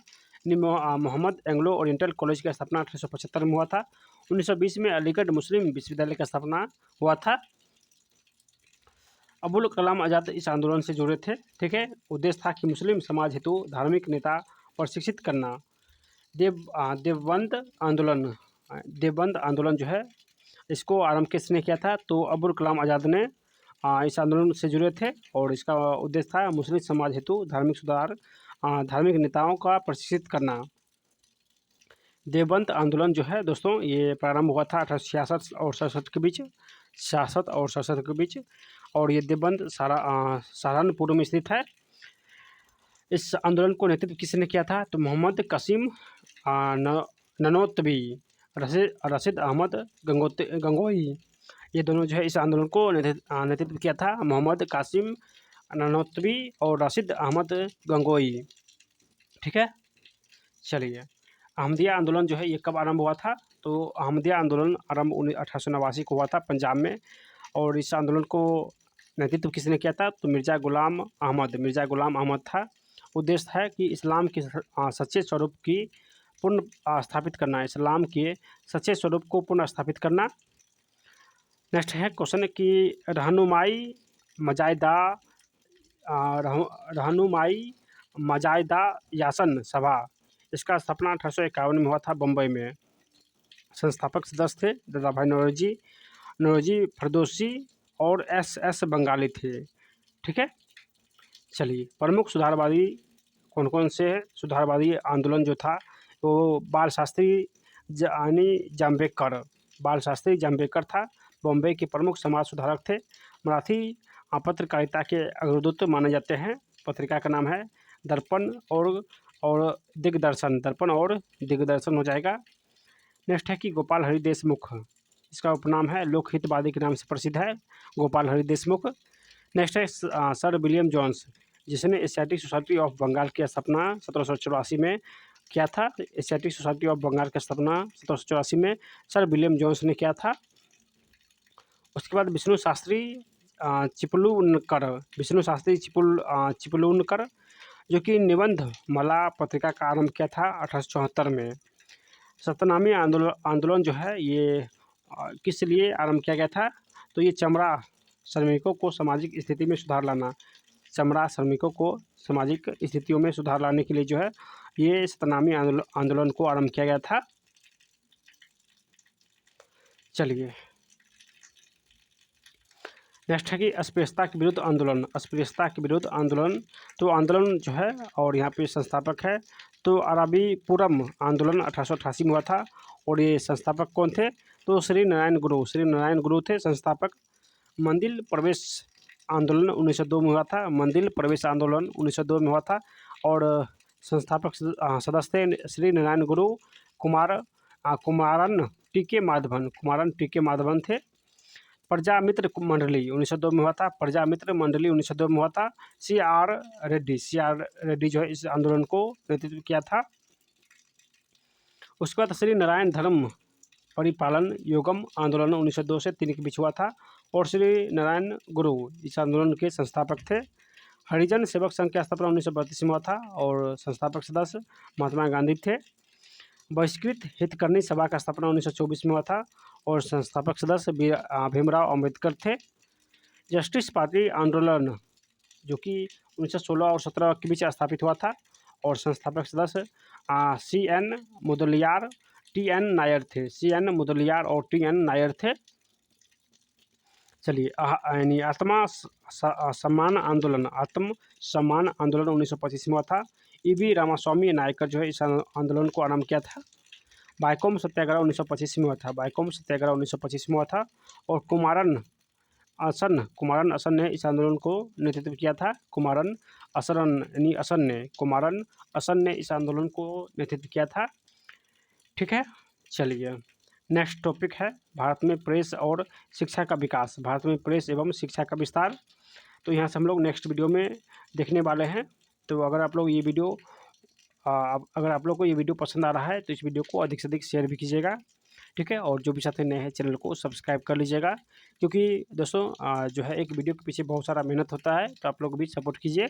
मोहम्मद एंग्लो ओरिएंटल कॉलेज की स्थापना 1875 में हुआ था। 1920 में अलीगढ़ मुस्लिम विश्वविद्यालय की स्थापना हुआ था। अबुल कलाम आज़ाद इस आंदोलन से जुड़े थे। ठीक है, उद्देश्य था कि मुस्लिम समाज हेतु धार्मिक नेता प्रशिक्षित करना। देवबंद आंदोलन जो है इसको आरंभ किसने किया था? तो अबुल कलाम आज़ाद ने इस आंदोलन से जुड़े थे और इसका उद्देश्य था मुस्लिम समाज हेतु धार्मिक नेताओं का प्रशिक्षित करना। देवबंद आंदोलन जो है दोस्तों ये प्रारंभ हुआ था 1866 और 67 के बीच, 66 और 67 के बीच, और ये देवबंद सहारनपुर में स्थित है। इस आंदोलन को नेतृत्व किसने किया था? तो मोहम्मद कासिम ननोतवी, रशीद अहमद गंगोही, ये दोनों जो है इस आंदोलन को नेतृत्व किया था। मोहम्मद कासिम ननोतवी और रशीद अहमद गंगोही। ठीक है, चलिए अहमदिया आंदोलन जो है ये कब आरंभ हुआ था? तो अहमदिया आंदोलन आरंभ 1889 को हुआ था पंजाब में, और इस आंदोलन को नेतृत्व किसने किया था? तो मिर्ज़ा गुलाम अहमद था। उद्देश्य है कि इस्लाम के सच्चे स्वरूप की पुनः स्थापित करना, इस्लाम के सच्चे स्वरूप को पुनः स्थापित करना। नेक्स्ट है क्वेश्चन कि रहनुमाई मजायदा यासन सभा, इसका स्थापना 1851 में हुआ था बम्बई में। संस्थापक सदस्य थे दादा भाई नौरोजी फरदोसी और एस बंगाली थे। ठीक है, चलिए प्रमुख सुधारवादी कौन कौन से हैं? सुधारवादी आंदोलन जो था वो बाल शास्त्री जाम्बेकर था। बॉम्बे के प्रमुख समाज सुधारक थे। मराठी पत्रकारिता के अग्रदूत माने जाते हैं। पत्रिका का नाम है दर्पण और दिग्दर्शन हो जाएगा। नेक्स्ट है कि गोपाल हरि देशमुख, इसका उपनाम है लोकहितवादी के नाम से प्रसिद्ध है गोपाल हरि देशमुख। नेक्स्ट है सर विलियम जोन्स, जिसने एशियाटिक सोसाइटी ऑफ बंगाल की स्थापना 1784 में किया था। एशियाटिक सोसाइटी ऑफ बंगाल की स्थापना 1784 में सर विलियम जोन्स ने किया था। उसके बाद विष्णु शास्त्री चिपलूनकर, जो कि निबंध मला पत्रिका का आरंभ किया था 1874 में। सत्यानामी आंदोलन जो है ये किस लिए आरंभ किया गया था? तो ये चमड़ा श्रमिकों को सामाजिक स्थिति में सुधार लाने के लिए जो है ये सत्यानामी आंदोलन को आरंभ किया गया था। चलिए नेक्स्ट है कि अस्पृश्यता के विरुद्ध आंदोलन। तो आंदोलन जो है और यहाँ पे संस्थापक है तो अराबीपुरम आंदोलन 1888 में हुआ था, और ये संस्थापक कौन थे? तो श्री नारायण गुरु थे संस्थापक। मंदिर प्रवेश आंदोलन 1902 में हुआ था। मंदिर प्रवेश आंदोलन 1902 में हुआ था, और संस्थापक सदस्य थे श्री नारायण गुरु, कुमारन टी के माधवन थे। प्रजा मित्र मंडली 1902 में हुआ था। प्रजा मंडली 1902 में हुआ था। सी आर रेड्डी जो है इस आंदोलन को नेतृत्व किया था। उसके बाद श्री नारायण धर्म परिपालन योगम आंदोलन 1902 से 3 के बीच हुआ था, और श्री नारायण गुरु इस आंदोलन के संस्थापक थे। हरिजन सेवक संघ की स्थापना 1932 में हुआ था, और संस्थापक सदस्य महात्मा गांधी थे। बहिष्कृत हितकर्णी सभा का स्थापना 1924 में हुआ था, और संस्थापक सदस्य भीमराव अम्बेडकर थे। जस्टिस पार्टी आंदोलन जो कि 1916 और 17 के बीच स्थापित हुआ था, और संस्थापक सदस्य CN मुदलियार TN नायर थे। चलिए यानी आत्मसम्मान आंदोलन 1925 में हुआ था। EV रामास्वामी नायकर जो है इस आंदोलन को आरंभ किया था। बाइकोम सत्याग्रह 1925 में हुआ था, और कुमारन असन ने इस आंदोलन को नेतृत्व किया था। कुमारन असन ने इस आंदोलन को नेतृत्व किया था। ठीक है, चलिए नेक्स्ट टॉपिक है भारत में प्रेस और शिक्षा का विकास, भारत में प्रेस एवं शिक्षा का विस्तार। तो यहाँ से हम लोग नेक्स्ट वीडियो में देखने वाले हैं। तो अगर आप लोग को ये वीडियो पसंद आ रहा है तो इस वीडियो को अधिक से अधिक शेयर भी कीजिएगा। ठीक है। और जो भी साथी नए हैं चैनल को सब्सक्राइब कर लीजिएगा, क्योंकि दोस्तों जो है एक वीडियो के पीछे बहुत सारा मेहनत होता है, तो आप लोग भी सपोर्ट कीजिए।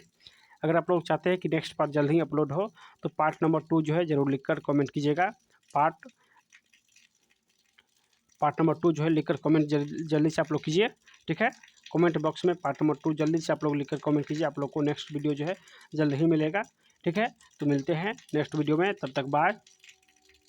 अगर आप लोग चाहते हैं कि नेक्स्ट पार्ट जल्द ही अपलोड हो, तो पार्ट नंबर 2 जो है ज़रूर लिखकर कमेंट कीजिएगा। पार्ट पार्ट नंबर 2 जो है लिखकर कमेंट जल्दी से आप लोग कीजिए, ठीक है। कमेंट बॉक्स में पार्ट नंबर 2 जल्दी से आप लोग लिखकर कमेंट कीजिए। आप लोग को नेक्स्ट वीडियो जो है जल्द ही मिलेगा, ठीक है। तो मिलते हैं नेक्स्ट वीडियो में, तब तक बाय।